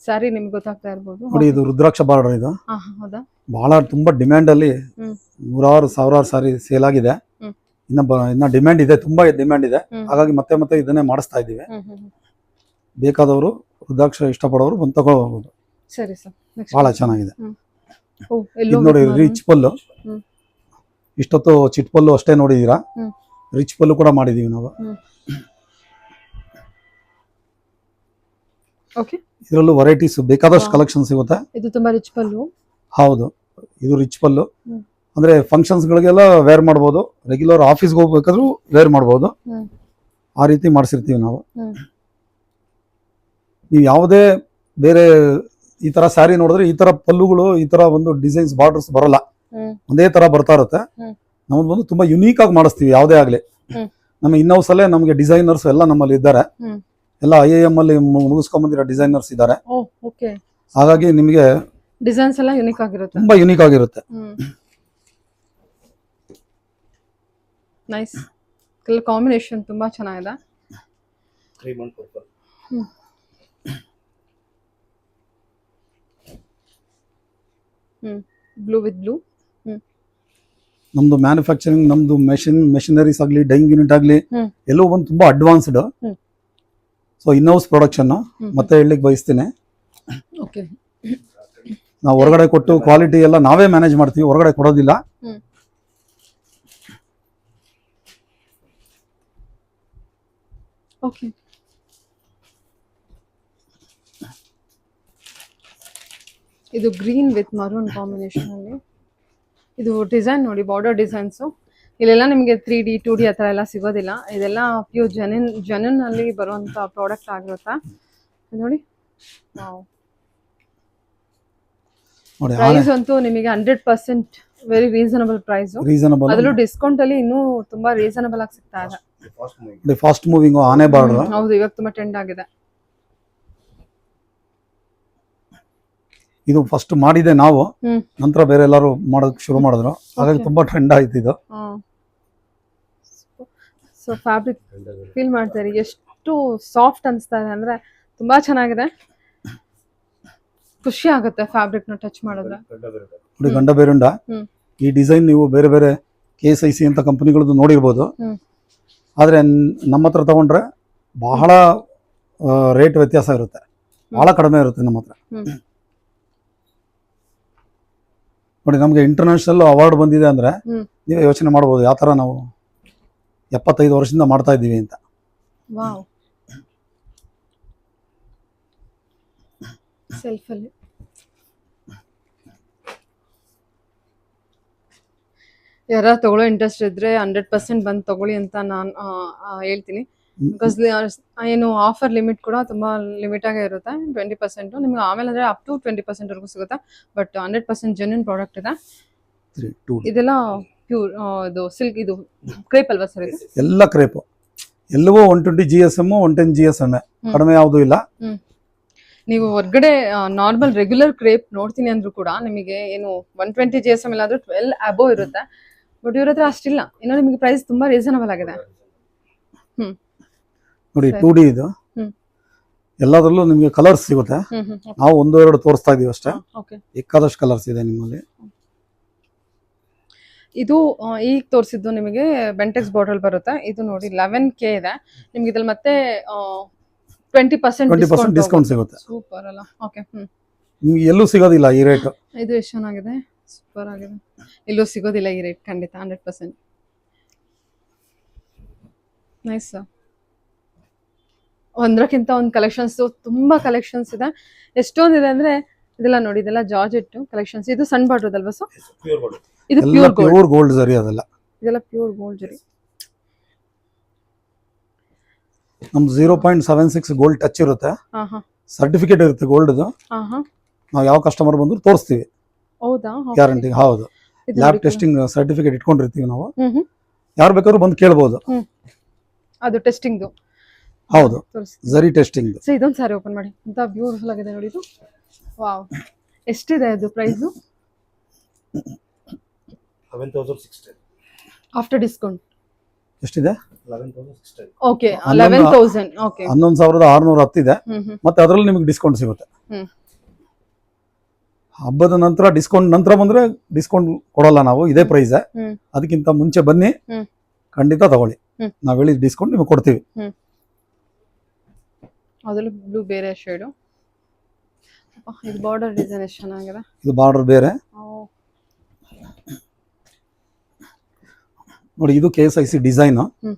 ಸ್ಯಾರಿ ನಿಮ್ಗೆ ಗೊತ್ತಾಗ್ತಾ ಇರ್ಬೋದು. ನೋಡಿ, ಇದು ರುದ್ರಾಕ್ಷ ಬಾರ್ಡರ್. ಇದು ಹೌದಾ? ಬಹಳ ತುಂಬಾ ಡಿಮ್ಯಾಂಡ್ ಅಲ್ಲಿ ನೂರಾರು ಸಾವಿರಾರು ಸಾರಿ ಸೇಲ್ ಆಗಿದೆ. ಇನ್ನ ಡಿಮ್ಯಾಂಡ್ ಇದೆ, ತುಂಬಾ ಡಿಮ್ಯಾಂಡ್ ಇದೆ. ಹಾಗಾಗಿ ಮತ್ತೆ ಮತ್ತೆ ಇದನ್ನೇ ಮಾಡಿಸ್ತಾ ಇದ್ದೀವಿ. ಬೇಕಾದವರು ರುದ್ರಾಕ್ಷ ಇಷ್ಟಪಡೋರು ಬಂದು ತಗೊಳ್ಬಹುದು. ಸರಿ ಸರ್. ಬಹಳ ಚೆನ್ನಾಗಿದೆ. ಇದು ನೋಡಿ, ರಿಚ್ ಪಲ್ಲು. ಇಷ್ಟೊತ್ತು ಚಿಟ್ ಪಲ್ಲು ಅಷ್ಟೇ ನೋಡಿದೀರಾ, ರಿಚ್ ಪಲ್ಲು ಕೂಡ ಮಾಡಿದೀವಿ ನಾವು. ಓಕೆ. ಇದರಲ್ಲೂ ವೆರೈಟೀಸ್ ಬೇಕಾದಷ್ಟು ಕಲೆಕ್ಷನ್ ಸಿಗುತ್ತೆ. ಇದು ತುಂಬಾ ರಿಚ್ ಪಲ್ಲು. ಹೌದು, ಇದು ರಿಚ್ ಪಲ್ಲು. ಅಂದ್ರೆ ಫಂಕ್ಷನ್ಸ್ ಗಳಿಗೆಲ್ಲ ವೇರ್ ಮಾಡ್ಬೋದು, ರೆಗ್ಯುಲರ್ ಆಫೀಸ್ಗೆ ಹೋಗ್ಬೇಕಾದ್ರೂ ವೇರ್ ಮಾಡ್ಬೋದು. ಆ ರೀತಿ ಮಾಡಿಸಿರ್ತೀವಿ ನಾವು. ನೀವು ಯಾವುದೇ ಬೇರೆ ಈ ತರ ಸ್ಯಾರಿ ನೋಡಿದ್ರೆ ಈ ತರ ಪಲ್ಲುಗಳು, ಈ ತರ ಒಂದು ಡಿಸೈನ್ಸ್ ಬಾರ್ಡರ್ಸ್ ಬರಲ್ಲ, ಒಂದೇ ತರ ಬರ್ತಾ ಇರುತ್ತೆ. ನಮ್ದು ಬಂದು ತುಂಬಾ ಯುನೀಕ್ ಆಗಿ ಮಾಡಿಸ್ತೀವಿ. ಯಾವುದೇ ಆಗ್ಲಿ, ನಮ್ಮ ಇನ್ನೌಸ್ ಅಲ್ಲೇ ನಮಗೆ ಡಿಸೈನರ್ಸ್ ಎಲ್ಲ ನಮ್ಮಲ್ಲಿ ಇದ್ದಾರೆ. ಎಲ್ಲ IIM ಅಲ್ಲಿ ಮುಗಿಸ್ಕೊಂಡ್ ಬಂದಿರೋ ಡಿಸೈನರ್ಸ್ ಇದ್ದಾರೆ. ಹಾಗಾಗಿ ನಿಮಗೆ ಡಿಸೈನ್ಸ್ ಎಲ್ಲ ಯುನೀಕ್ ಆಗಿರುತ್ತೆ, ತುಂಬಾ ಯುನೀಕ್ ಆಗಿರುತ್ತೆ. ನೈಸ್. ಕಲರ್ ಕಾಂಬಿನೇಷನ್ ತುಂಬಾ ಚೆನ್ನಾಗಿದೆ. Blue with blue. ನಮ್ದು ಮ್ಯಾನುಫ್ಯಾಕ್ಚರಿಂಗ್, ನಮ್ದು ಮೆಷಿನರೀಸ್ ಆಗಲಿ, ಡೈಯಿಂಗ್ ಯೂನಿಟ್ ಆಗಲಿ, ಎಲ್ಲವೂ ಬಂದು ತುಂಬಾ ಅಡ್ವಾನ್ಸ್ಡ್. ಸೊ ಇನ್ಹೌಸ್ ಪ್ರೊಡಕ್ಷನ್ ಮತ್ತೆ ಹೇಳಲಿಕ್ಕೆ ಬಯಸ್ತೀನಿ. ಓಕೆ. ನಾವು ಹೊರಗಡೆ ಕೊಟ್ಟು ಕ್ವಾಲಿಟಿ ಎಲ್ಲ ನಾವೇ ಮ್ಯಾನೇಜ್ ಮಾಡ್ತೀವಿ, ಹೊರಗಡೆ ಕೊಡೋದಿಲ್ಲ. ಓಕೆ. ಇದು ಗ್ರೀನ್ ವಿತ್ ಮರೂನ್ ಕಾಂಬಿನೇಷನ್ ಅಲ್ಲಿ. ಇದು ಡಿಸೈನ್ ನೋಡಿ, ಬಾರ್ಡರ್ ಡಿಸೈನ್ಸು. ಇಲ್ಲೆಲ್ಲ ನಿಮಗೆ 3D 2D ಆ ಥರ ಎಲ್ಲ ಸಿಗೋದಿಲ್ಲ. ಇದೆಲ್ಲ ಪ್ಯೂರ್ ಜೆನ್ಯೂನ್ ಅಲ್ಲಿ ಬರುವಂಥ ಪ್ರಾಡಕ್ಟ್ ಆಗಿರುತ್ತೆ. ನೋಡಿ, ಪ್ರೈಸ್ ಅಂತೂ ನಿಮಗೆ 100% ವೆರಿ ರೀಸನಬಲ್ ಪ್ರೈಸ್. ಅದರಲ್ಲೂ ಡಿಸ್ಕೌಂಟ್ ಅಲ್ಲಿ ಇನ್ನೂ ತುಂಬಾ ರೀಸನಬಲ್ ಆಗಿ ಸಿಗ್ತಾ ಇದೆ. ಫಾಸ್ಟ್ ಮೂವಿಂಗ್ ಆನೆ ಬಾರ್ಡರ್. ಹೌದು, ಇವಾಗ ತುಂಬಾ ಟ್ರೆಂಡ್ ಆಗಿದೆ. ಇದು ಫಸ್ಟ್ ಮಾಡಿದೆ ನಾವು, ನಂತರ ಬೇರೆ ಎಲ್ಲರೂ ಮಾಡೋದಕ್ಕೆ ಶುರು ಮಾಡಿದ್ರು. ಹಾಗಾಗಿ ತುಂಬಾ ಟ್ರೆಂಡ್ ಆಯ್ತು ಇದು. ಸೊ ಫ್ಯಾಬ್ರಿಕ್ ಫೀಲ್ ಮಾಡ್ತಾರೆ, ಎಷ್ಟು ಸಾಫ್ಟ್ ಅನಿಸ್ತಾ ಇದೆ ಅಂದ್ರೆ ತುಂಬಾ ಚೆನ್ನಾಗಿದೆ. ಖುಷಿ ಆಗುತ್ತೆ ಫ್ಯಾಬ್ರಿಕ್ ನ ಟಚ್ ಮಾಡಿದ್ರೆ. ನೋಡಿ, ಗಂಡ ಬೇರುಂಡ. ಈ ಡಿಸೈನ್ ನೀವು ಬೇರೆ ಬೇರೆ KSIC ಅಂತ ಕಂಪನಿಗಳದ್ದು ನೋಡಿರ್ಬೋದು. ಆದ್ರೆ ನಮ್ಮ ಹತ್ರ ತಗೊಂಡ್ರೆ ಬಹಳ ರೇಟ್ ವ್ಯತ್ಯಾಸ ಇರುತ್ತೆ, ಬಹಳ ಕಡಿಮೆ ಇರುತ್ತೆ ನಮ್ಮ ಹತ್ರ. ನೋಡಿ, ನಮ್ಗೆ ಇಂಟರ್ನ್ಯಾಷನಲ್ ಅವಾರ್ಡ್ ಬಂದಿದೆ ಅಂದ್ರೆ ನೀವೇ ಯೋಚನೆ ಮಾಡ್ಬೋದು ಯಾವ ತರ ನಾವು 75 ವರ್ಷದಿಂದ ಮಾಡ್ತಾ ಇದ್ದೀವಿ ಅಂತ. ಸೆಲ್ಫ್ ಅಲ್ಲಿ ಯಾರ ತಗೊಳ್ಳೋ ಇಂಟ್ರೆಸ್ಟ್ ಇದ್ರೆ 100% ಬಂದು ತಗೊಳ್ಳಿ ಅಂತ ನಾನು ಹೇಳ್ತೀನಿ. ಬಿಕಾಸ್ ಏನು ಆಫರ್ ಲಿಮಿಟ್ ಕೂಡ ತುಂಬಾ ಲಿಮಿಟ್ ಆಗೇ ಇರುತ್ತೆ. 20% ನಿಮ್ಗೆ ಆಮೇಲೆ ಅಂದ್ರೆ ಅಪ್ ಟು 20% ವರೆಗೂ ಸಿಗುತ್ತೆ. ಬಟ್ 100% ಜೆನ್ಯೂನ್ ಪ್ರಾಡಕ್ಟ್ ಇದೆ. ಇದೆಲ್ಲ ಪ್ಯೂರ್ ಇದು ಸಿಲ್ಕ್, ಇದು ಕ್ರೇಪ್ ಅಲ್ವಾ ಸರ್? ಇದು ಎಲ್ಲ ಕ್ರೇಪ್, ಎಲ್ಲವೂ 120 GSM 110 GSM, ಕಡಿಮೆ ಯಾವುದೂ ಇಲ್ಲ. ನೀವು ಹೊರಗಡೆ ನಾರ್ಮಲ್ ರೆಗ್ಯುಲರ್ ಕ್ರೇಪ್ ನೋಡ್ತೀನಿ ಅಂದ್ರೂ ಕೂಡ ನಿಮಗೆ ಏನು 120 GSM ಇಲ್ಲಾಂದ್ರೂ 12 ಅಬೋವ್ ಇರುತ್ತೆ. ಬಟ್ ಇವ್ರ ಹತ್ರ ಅಷ್ಟಿಲ್ಲ. ಇನ್ನು ನಿಮಗೆ ಪ್ರೈಸ್ ತುಂಬಾ ರೀಸನಬಲ್ ಆಗಿದೆ. ನೋಡಿ, 2D ಇದು. ಎಲ್ಲದರಲ್ಲೂ ನಿಮಗೆ ಕಲರ್ಸ್ ಸಿಗುತ್ತೆ. ನಾವು 1-2 ತೋರಿಸ್ತಾ ಇದೀವಿ ಅಷ್ಟೇ, ಬೇಕಾದಷ್ಟು ಕಲರ್ಸ್ ಇದೆ ನಿಮ್ಮಲ್ಲಿ. ಇದು ಈಗ ತೋರಿಸಿದ್ದು ನಿಮಗೆ ಬೆಂಟೆಕ್ಸ್ ಬಾಟಲ್ ಬರುತ್ತೆ. ಇದು ನೋಡಿ 11K ಇದೆ ನಿಮ್ಗೆ. ಇದ್ರಲ್ಲಿ ಮತ್ತೆ 20% ಡಿಸ್ಕೌಂಟ್ ಸಿಗುತ್ತೆ. ಸೂಪರ್ ಅಲ್ಲ? ಓಕೆ. ನಿಮ್ಗೆ ಎಲ್ಲೂ ಸಿಗೋದಿಲ್ಲ ಈ ರೇಟ್. ಇದು ಎಷ್ಟು ಚೆನ್ನಾಗಿದೆ, ಸೂಪರ್ ಆಗಿದೆ. ಎಲ್ಲೂ ಸಿಗೋದಿಲ್ಲ ಈ ರೇಟ್ ಖಂಡಿತ, 100%. ನೈಸ್. ಒಂದಕ್ಕಿಂತ ಒಂದು ಕಲೆಕ್ಷನ್ಸ್, ತುಂಬಾ ಕಲೆಕ್ಷನ್ಸ್ ಇದೆ. ಎಷ್ಟೊಂದಿದೆ ಅಂದ್ರೆ ಇದೆಲ್ಲ ನೋಡಿ, ಇದೆಲ್ಲ ಜಾರ್ಜೆಟ್ ಕಲೆಕ್ಷನ್ಸ್. ಇದು ಸಣ್ಣ ಬಾರ್ಡರ್ ಅಲ್ವಾ ಸರ್? ಇದು ಪ್ಯೂರ್ ಗೋಲ್ಡ್ ಸರಿ, ಅದೆಲ್ಲ ಇದೆಲ್ಲ ಪ್ಯೂರ್ ಗೋಲ್ಡ್ ಜರಿ. ನಮ್ದು 0.76 ಗೋಲ್ಡ್ ಟಚ್ ಇರುತ್ತೆ, ಹಾ ಹಾ ಸರ್ಟಿಫಿಕೇಟ್ ಇರುತ್ತೆ ಗೋಲ್ಡ್ದು. ಹಾ ಹಾ ನಾವು ಯಾವ ಕಸ್ಟಮರ್ ಬಂದ್ರು ತೋರಿಸ್ತೀವಿ ಹೌದಾ? ಗ್ಯಾರಂಟಿ. ಹೌದು, ಇದು ಲ್ಯಾಬ್ ನೋಡಿ ಟೆಸ್ಟಿಂಗ್ ಸರ್ಟಿಫಿಕೇಟ್ ಇಟ್ಕೊಂಡಿರ್ತೀವಿ ನಾವು. ಹ್ಮ್ ಯಾರು ಬೇಕಾದ್ರೂ ಬಂದು ಕೇಳ್ಬೋದು. ಅದು ಟೆಸ್ಟಿಂಗ್ದು. ಹೌದು, ಝರಿ ಟೆಸ್ಟಿಂಗ್. ಸೊ ಇದೊಂದು ಸಾರಿ ಓಪನ್ ಮಾಡಿ, ಅಂತ ಬ್ಯೂಟಿಫುಲ್ ಆಗಿದೆ ನೋಡಿ ಇದು. ವಾವ್, ಎಷ್ಟಿದೆ ಅದು ಪ್ರೈಸು 11,610. After discount? ಎಷ್ಟಿದೆ? 11,610. ಓಕೆ 11,000. ಓಕೆ 11,610 ಇದೆ. ಹ್ಮ್ ಹ್ಮ್ ಮತ್ತೆ ಅದರಲ್ಲಿ ನಿಮಗೆ ಡಿಸ್ಕೌಂಟ್ ಸಿಗುತ್ತೆ. ಹ್ಮ್ ಹಬ್ಬದ ನಂತರ ಡಿಸ್ಕೌಂಟ್ ನಂತರ ಬಂದ್ರೆ ಡಿಸ್ಕೌಂಟ್ ಕೊಡಲ್ಲ ನಾವು, ಇದೇ ಪ್ರೈಸ್. ಹ್ಮ್ ಅದಕ್ಕಿಂತ ಮುಂಚೆ ಬನ್ನಿ, ಹ್ಮ್ ಖಂಡಿತ ತಗೊಳ್ಳಿ. ಹ್ಮ್. ನಾವು ಹೇಳಿದ ಡಿಸ್ಕೌಂಟ್ ನಿಮಗೆ ಕೊಡ್ತೀವಿ. ಅದರಲ್ಲಿ ಬ್ಲೂ ಬೇರೆ ಶೇಡು. ಇದು ಬಾರ್ಡರ್ ಡಿಸೈನ್ ಎಷ್ಟು ಚೆನ್ನಾಗಿದೆ. ಇದು ಬಾರ್ಡರ್ ಬೇರೆ ನೋಡಿ, ಇದು KSIC ಡಿಸೈನ್. ಹ್ಮ್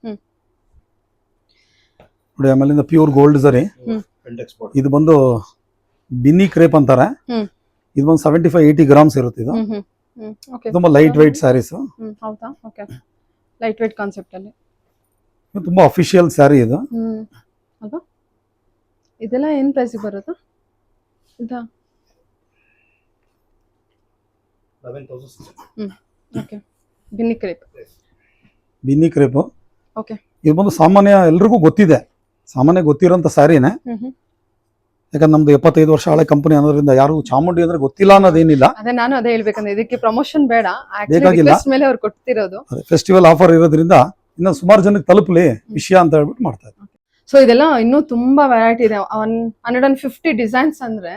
ಹ್ಮ್ ನೋಡಿ, ಆಮೇಲಿಂದ ಪ್ಯೂರ್ ಗೋಲ್ಡ್ ಝರಿ. Index border. ಇದು ಬಂದು ಬಿನ್ನಿ ಕ್ರೇಪ್ ಅಂತಾರೆ. ಹ್ಮ್ ಇದು ಬಂದು 75-80 ಗ್ರಾಮ್ಸ್ ಇರುತ್ತೆ. ಇದು ಹ್ಮ್ ಹ್ಮ್ ಹ್ಮ್ ಓಕೆ ತುಂಬಾ ಲೈಟ್ ವೈಟ್ ಸ್ಯಾರೀಸ್. ಹೌದಾ? ಓಕೆ, ಲೈಟ್ ವೇಟ್ ಕಾನ್ಸೆಪ್ಟ್ ಅಲ್ಲಿ. ತುಂಬಾ ಅಫಿಷಿಯಲ್ ಸ್ಯಾರಿ ಇದು. ಅಲ್ವಾ? ಇದೆಲ್ಲ ಏನು ಪ್ರೈಸಿಗೆ ಬರುತ್ತಾ? ಇದಾ? 11,610. Okay, Binny crepe. Binny crepe. Okay. ಇದು ಬಂದು ಸಾಮಾನ್ಯ ಎಲ್ರಿಗೂ ಗೊತ್ತಿದೆ, ಸಾಮಾನ್ಯ ಗೊತ್ತಿರೋಂಥ ಸ್ಯಾರಿನೇ. ಯಾಕಂದ್ರೆ ನಮ್ದು 75 ವರ್ಷ ಹಳೆ ಕಂಪನಿ ಅನ್ನೋದ್ರಿಂದ ಯಾರು ಚಾಮುಂಡಿ ಅಂದ್ರೆ ಗೊತ್ತಿಲ್ಲ ಅನ್ನೋದೇನಿಲ್ಲ. ಅದೇ ನಾನು ಅದೇ ಹೇಳ್ಬೇಕಂದ್ರೆ ಇದಕ್ಕೆ ಪ್ರಮೋಷನ್ ಬೇಡ, ಬೇಕಾಗಿಲ್ಲ. ರಿಕ್ವೆಸ್ಟ್ ಮೇಲೆ ಅವ್ರು ಕೊಡ್ತಿರೋದು. ಫೆಸ್ಟಿವಲ್ ಆಫರ್ ಇರೋದ್ರಿಂದ ಇನ್ನು ಸುಮಾರು ಜನಕ್ಕೆ ತಲುಪಲಿ ವಿಷಯ ಅಂತ ಹೇಳ್ಬಿಟ್ಟು ಮಾಡ್ತಾ ಇದ್ದಾರೆ. ಸೊ ಇದೆಲ್ಲ ಇನ್ನೂ ತುಂಬಾ ವೆರೈಟಿ ಇದೆ. 150 ಡಿಸೈನ್ಸ್ ಅಂದ್ರೆ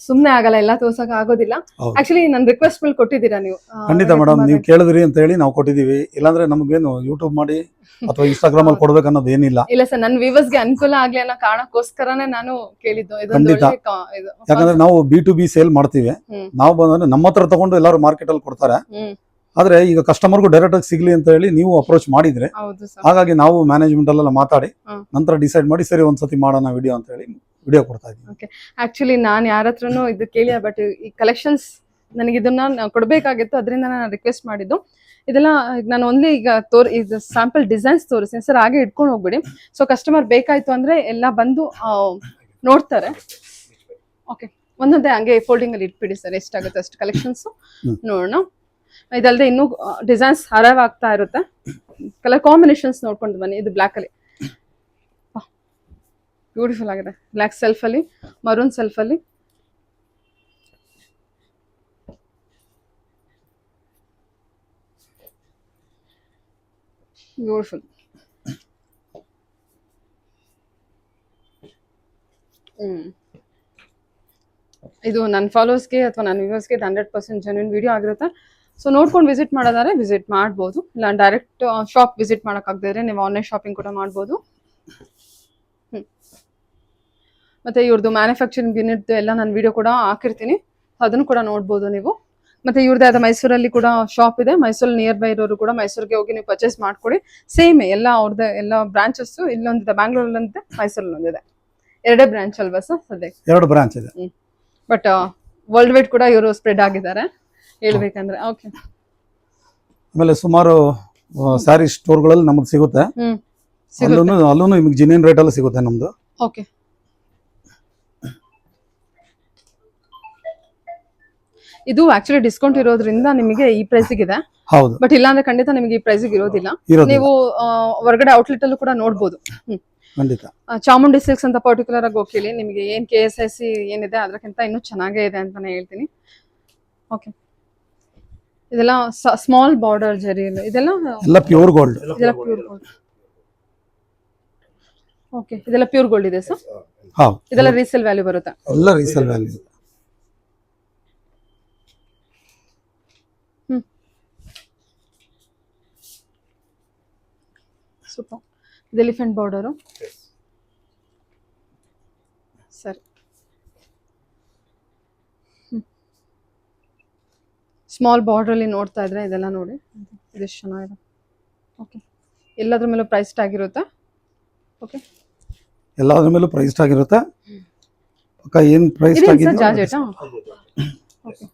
ಸುಮ್ನೆ ಆಗಲ್ಲ, ಎಲ್ಲ ತೋರ್ಸಕ್ ಆಗೋದಿಲ್ಲ. ಹೌದು. ಆಕ್ಚುಲಿ ನನ್ ರಿಕ್ವೆಸ್ಟ್ ಮೇಲೆ ಕೊಟ್ಟಿದ್ದೀರಾ ನೀವು. ಖಂಡಿತ ಮೇಡಮ್, ನೀವು ಕೇಳಿದ್ರಿ ಅಂತ ಹೇಳಿ ನಾವು ಕೊಟ್ಟಿದೀವಿ. ಇಲ್ಲಾಂದ್ರೆ ನಮಗೇನು ಯೂಟ್ಯೂಬ್ ಮಾಡಿ ಅಥವಾ ಇನ್ಸ್ಟಾಗ್ರಾಮ್ ಅಲ್ಲಿ ಕೊಡ್ಬೇಕು ಅನ್ನೋದು ಏನಿಲ್ಲ. ಇಲ್ಲ ಸರ್, ನನ್ನ ವ್ಯೂವರ್ಸ್ ಗೆ ಅನುಕೂಲ ಆಗ್ಲಿ ಅನ್ನೋ ಕಾರಣಕ್ಕೋಸ್ಕರನೇ ನಾನು ಕೇಳಿದ್ದು. ಇದೊಂದು ಖಂಡಿತ. ಒಳ್ಳೆ ಇದು. ಯಾಕಂದ್ರೆ ನಾವು B2B ಸೇಲ್ ಮಾಡ್ತೀವಿ. ಹ್ಮ್. ನಾವು ಬಂದ್ರೆ ನಮ್ಮ ಹತ್ರ ತಗೊಂಡು ಎಲ್ಲರೂ ಮಾರ್ಕೆಟ್ ಅಲ್ಲಿ ಕೊಡ್ತಾರೆ. ಹ್ಮ್. ಆದ್ರೆ ಈಗ ಕಸ್ಟಮರ್ಗೂ ಡೈರೆಕ್ಟ್ ಆಗಿ ಸಿಗ್ಲಿ ಅಂತ ಹೇಳಿ ನೀವು ಅಪ್ರೋಚ್ ಮಾಡಿದ್ರೆ, ಹೌದು ಸರ್. ಹಾಗಾಗಿ ನಾವು ಮ್ಯಾನೇಜ್ಮೆಂಟ್ ಅಲ್ಲೆಲ್ಲ ಮಾತಾಡಿ ಹ್ಮ್. ನಂತರ ಡಿಸೈಡ್ ಮಾಡಿ ಸರಿ ಒಂದ್ಸತಿ ಮಾಡೋಣ ವಿಡಿಯೋ ಅಂತ ಹೇಳಿ ವಿಡಿಯೋ ಕೊಡ್ತಾ ಇದ್ದೀವಿ. ಆಕ್ಚುಲಿ ನಾನು ಯಾರ ಹತ್ರನೂ ಇದು ಕೇಳಿ, ಬಟ್ ಈ ಕಲೆಕ್ಷನ್ಸ್ ನನಗೆ ಇದನ್ನ ಕೊಡಬೇಕಾಗಿತ್ತು, ಅದರಿಂದ ನಾನು ರಿಕ್ವೆಸ್ಟ್ ಮಾಡಿದ್ದು. ಇದೆಲ್ಲ ನಾನು ಓನ್ಲಿ ಈಗ ಇದು ಸ್ಯಾಂಪಲ್ ಡಿಸೈನ್ಸ್ ತೋರಿಸ್ತೀನಿ ಸರ್, ಹಾಗೆ ಇಟ್ಕೊಂಡು ಹೋಗ್ಬಿಡಿ. ಸೊ ಕಸ್ಟಮರ್ ಬೇಕಾಯ್ತು ಅಂದ್ರೆ ಎಲ್ಲ ಬಂದು ನೋಡ್ತಾರೆ. ಓಕೆ, ಒಂದೊಂದೇ ಹಂಗೆ ಫೋಲ್ಡಿಂಗ್ ಅಲ್ಲಿ ಇಟ್ಬಿಡಿ ಸರ್, ಎಷ್ಟಾಗುತ್ತೆ ಅಷ್ಟು ಕಲೆಕ್ಷನ್ಸ್ ನೋಡೋಣ. ಇದಲ್ಲದೆ ಇನ್ನೂ ಡಿಸೈನ್ಸ್ ಹರವಾಗ್ತಾ ಇರುತ್ತೆ. ಕಲರ್ ಕಾಂಬಿನೇಷನ್ಸ್ ನೋಡ್ಕೊಂಡು ಬನ್ನಿ. ಇದು ಬ್ಲ್ಯಾಕ್ ಅಲ್ಲಿ ಬ್ಯೂಟಿಫುಲ್ ಆಗಿದೆ, ಬ್ಲ್ಯಾಕ್ ಸೆಲ್ಫ್ ಅಲ್ಲಿ, ಮರೂನ್ ಸೆಲ್ಫ್ ಅಲ್ಲಿ. ಬ್ಯೂಟಿಫುಲ್. ಇದು ನನ್ನ ಫಾಲೋವರ್ಸ್ಗೆ ಅಥವಾ ನನ್ನ ವ್ಯೂವರ್ಸ್ಗೆ 100% ಜೆನ್ಯೂನ್ ವಿಡಿಯೋ ಆಗಿರುತ್ತೆ. ಸೊ ನೋಡ್ಕೊಂಡು ವಿಸಿಟ್ ಮಾಡೋದಾದ್ರೆ ವಿಸಿಟ್ ಮಾಡ್ಬೋದು, ಇಲ್ಲ ಡೈರೆಕ್ಟ್ ಶಾಪ್ ವಿಸಿಟ್ ಮಾಡೋಕ್ಕಾಗದಿದ್ರೆ ನೀವು ಆನ್ಲೈನ್ ಶಾಪಿಂಗ್ ಕೂಡ ಮಾಡ್ಬೋದು. ಮತ್ತೆ ಇವ್ರದ್ದು ಮ್ಯಾನುಫ್ಯಾಕ್ಚರಿಂಗ್ ಯೂನಿಟ್ ಎಲ್ಲ ನಾನು ವಿಡಿಯೋ ಕೂಡ ಹಾಕಿರ್ತೀನಿ, ಅದನ್ನು ಕೂಡ ನೋಡ್ಬೋದು ನೀವು. ಮತ್ತೆ ಇವ್ರದ್ದೇ ಆದ ಮೈಸೂರಲ್ಲಿ ಕೂಡ ಶಾಪ್ ಇದೆ. ಮೈಸೂರಲ್ಲಿ ನಿಯರ್ ಬೈ ಇರೋರು ಕೂಡ ಮೈಸೂರಿಗೆ ಹೋಗಿ ನೀವು ಪರ್ಚೇಸ್ ಮಾಡ್ಕೊಡಿ. ಸೇಮ್ ಎಲ್ಲ ಅವ್ರದ್ದು ಎಲ್ಲ ಬ್ರಾಂಚಸ್ ಇಲ್ಲೊಂದಿದೆ, ಬ್ಯಾಂಗ್ಳೂರಲ್ಲಿ ಒಂದಿದೆ, ಮೈಸೂರಲ್ಲಿ ಒಂದಿದೆ. ಎರಡೇ ಬ್ರಾಂಚ್ ಅಲ್ವಾ ಸರ್ ಸದ್ಯಕ್ಕೆ? 2 ಬ್ರಾಂಚ್ ಇದೆ. ಬಟ್ ವರ್ಲ್ಡ್ ವೈಡ್ ಕೂಡ ಇವರು ಸ್ಪ್ರೆಡ್ ಆಗಿದ್ದಾರೆ ಹೇಳ್ಬೇಕಂದ್ರೆ. ಓಕೆ. ಆಮೇಲೆ ಸುಮಾರು ಸ್ಯಾರಿ ಸ್ಟೋರ್ಗಳಲ್ಲಿ ನಮ್ಗೆ ಸಿಗುತ್ತೆ. ಅಲ್ಲೂ ನಿಮಗೆ ಜಿನಿಯನ್ ರೇಟ್ ಅಲ್ಲಿ ಸಿಗುತ್ತೆ ನಮ್ದು. ಓಕೆ. ಇದು ಆಕ್ಚುಲಿ ಡಿಸ್ಕೌಂಟ್ ಇರೋದ್ರಿಂದ ನಿಮಗೆ ಈ ಪ್ರೈಸಿಗೆ ಇದೆ. ಹೌದು. ಬಟ್ ಇಲ್ಲ ಅಂದ್ರೆ ಖಂಡಿತ ನಿಮಗೆ ಈ ಪ್ರೈಸಿಗೆ ಇರೋದಿಲ್ಲ. ನೀವು ಹೊರಗಡೆ ಔಟ್ಲೆಟ್ ಅಲ್ಲೂ ಕೂಡ ನೋಡ್ಬೋದು. ಖಂಡಿತ. ಚಾಮುಂಡಿ ಸಿಲ್ಕ್ಸ್ ಅಂತ ಪರ್ಟಿಕ್ಯುಲರ್ ಆಗಿ ಹೋಗಿ ನಿಮಗೆ ಏನ್ KSIC ಏನಿದೆ ಅದಕ್ಕಿಂತ ಇನ್ನೂ ಚೆನ್ನಾಗೇ ಇದೆ ಅಂತಾನೆ ಹೇಳ್ತೀನಿ. ಓಕೆ. ಇದೆಲ್ಲ ಸ್ಮಾಲ್ ಬಾರ್ಡರ್ ಜರಿ, ಇದೆಲ್ಲ ಪ್ಯೂರ್ ಗೋಲ್ಡ್. ಇದೆಲ್ಲ ಪ್ಯೂರ್ ಗೋಲ್ಡ್. ಓಕೆ, ಇದೆಲ್ಲ ಪ್ಯೂರ್ ಗೋಲ್ಡ್ ಇದೆ ಸರ್. ಹೌದು. ಇದೆಲ್ಲ ರೀಸೇಲ್ ವ್ಯಾಲ್ಯೂ ಬರುತ್ತೆ. ಎಲ್ಲ ರೀಸೇಲ್ ವ್ಯಾಲ್ಯೂ. ಸೂಪರ್. ಇದು ಎಲಿಫೆಂಟ್ ಬಾರ್ಡರು. ಸರಿ. ಸ್ಮಾಲ್ ಬಾರ್ಡರ್ ಅಲ್ಲಿ ನೋಡ್ತಾ ಇದ್ರೆ ಇದೆಲ್ಲ ನೋಡಿ, ಇದೆಷ್ಟು ಚೆನ್ನಾಗಿದೆ. ಓಕೆ, ಎಲ್ಲದ್ರ ಮೇಲೂ ಪ್ರೈಸ್ ಟ್ಯಾಗ್ ಇರುತ್ತೆ. ಓಕೆ, ಎಲ್ಲದ್ರ ಮೇಲೂ ಪ್ರೈಸ್ ಟ್ಯಾಗ್ ಇರುತ್ತೆ. ಪಕ್ಕ ಏನು ಪ್ರೈಸ್ ಟ್ಯಾಗ್ ಇದೆ? ಜಾರ್ಜೆಟ್. ಓಕೆ.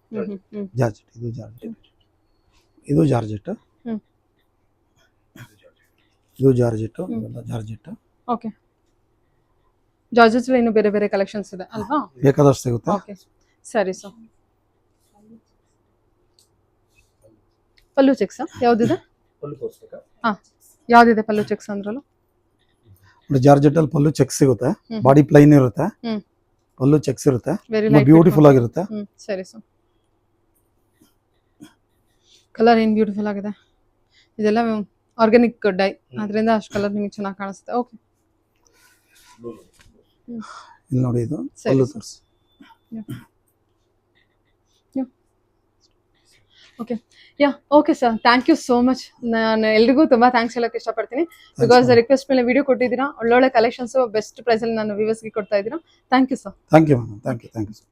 ಜಾರ್ಜೆಟ್. ಇದು ಜಾರ್ಜೆಟ್. ಇದು ಜಾರ್ಜೆಟ್, ಇವೆಲ್ಲ ಜಾರ್ಜೆಟ್. ಓಕೆ, ಜಾರ್ಜಸ್ ಇನ್ನು ಬೇರೆ ಬೇರೆ ಕಲೆಕ್ಷನ್ಸ್ ಇದೆ ಅಲ್ವಾ? ಬೇಕಾದಷ್ಟು ಸಿಗುತ್ತೆ. ಓಕೆ ಸರಿ ಸರ್. ಪಲ್ಲು ಚೆಕ್ಸ್ ಯಾವ್ದಿದೆ? ಫುಲ್ ತೋರಿಸ್ಬೇಕಾ? ಹಾ, ಯಾವ್ದಿದೆ ಪಲ್ಲು ಚೆಕ್ಸ್ ಅಂದ್ರಲ್ಲ? ಜಾರ್ಜೆಟ್ ಅಲ್ಲಿ ಪಲ್ಲು ಚೆಕ್ಸ್ ಸಿಗುತ್ತೆ, ಹ್ಮ್. ಬಾಡಿ ಪ್ಲೈನ್ ಇರುತ್ತೆ, ಹ್ಮ್. ಪಲ್ಲು ಚೆಕ್ಸ್ ಇರುತ್ತೆ, ವೆರಿ ಬ್ಯೂಟಿಫುಲ್ ಆಗಿರುತ್ತೆ. ಸರಿ ಸರ್. ಕಲರ್ ಏನ್ ಬ್ಯೂಟಿಫುಲ್ ಆಗಿದೆ. ಇದೆಲ್ಲ ಆರ್ಗ್ಯಾನಿಕ್ ಡೈ, ಅದರಿಂದ ಅಷ್ಟು ಕಲರ್ ನಿಮಗೆ ಚೆನ್ನಾಗಿ ಕಾಣಿಸುತ್ತೆ. ಓಕೆ ಇಲ್ಲಿ ನೋಡಿ, ಇದು ಸರಿ ಪಲ್ಲು ಸರ್. ತೋರಿಸಿ. Okay yeah okay sir, thank you so much. ನಾನು ಎಲ್ರಿಗೂ ತುಂಬಾ ಥ್ಯಾಂಕ್ಸ್ ಹೇಳಕ್ಕೆ ಇಷ್ಟಪಡ್ತೀನಿ. ಬಿಕಾಸ್ ರಿಕ್ವೆಸ್ಟ್ ಮೇಲೆ ವಿಡಿಯೋ ಕೊಟ್ಟಿದ್ದೀರಾ, ಒಳ್ಳೊಳ್ಳೆ ಕಲೆಕ್ಷನ್ಸ್ ಬೆಸ್ಟ್ ಪ್ರೈಸ್ ಅಲ್ಲಿ ನಾನು ವ್ಯೂವರ್ಸ್ಗೆ ಕೊಡ್ತಾ ಇದ್ದೀರಾ. Thank you sir. Thank you madam, thank you.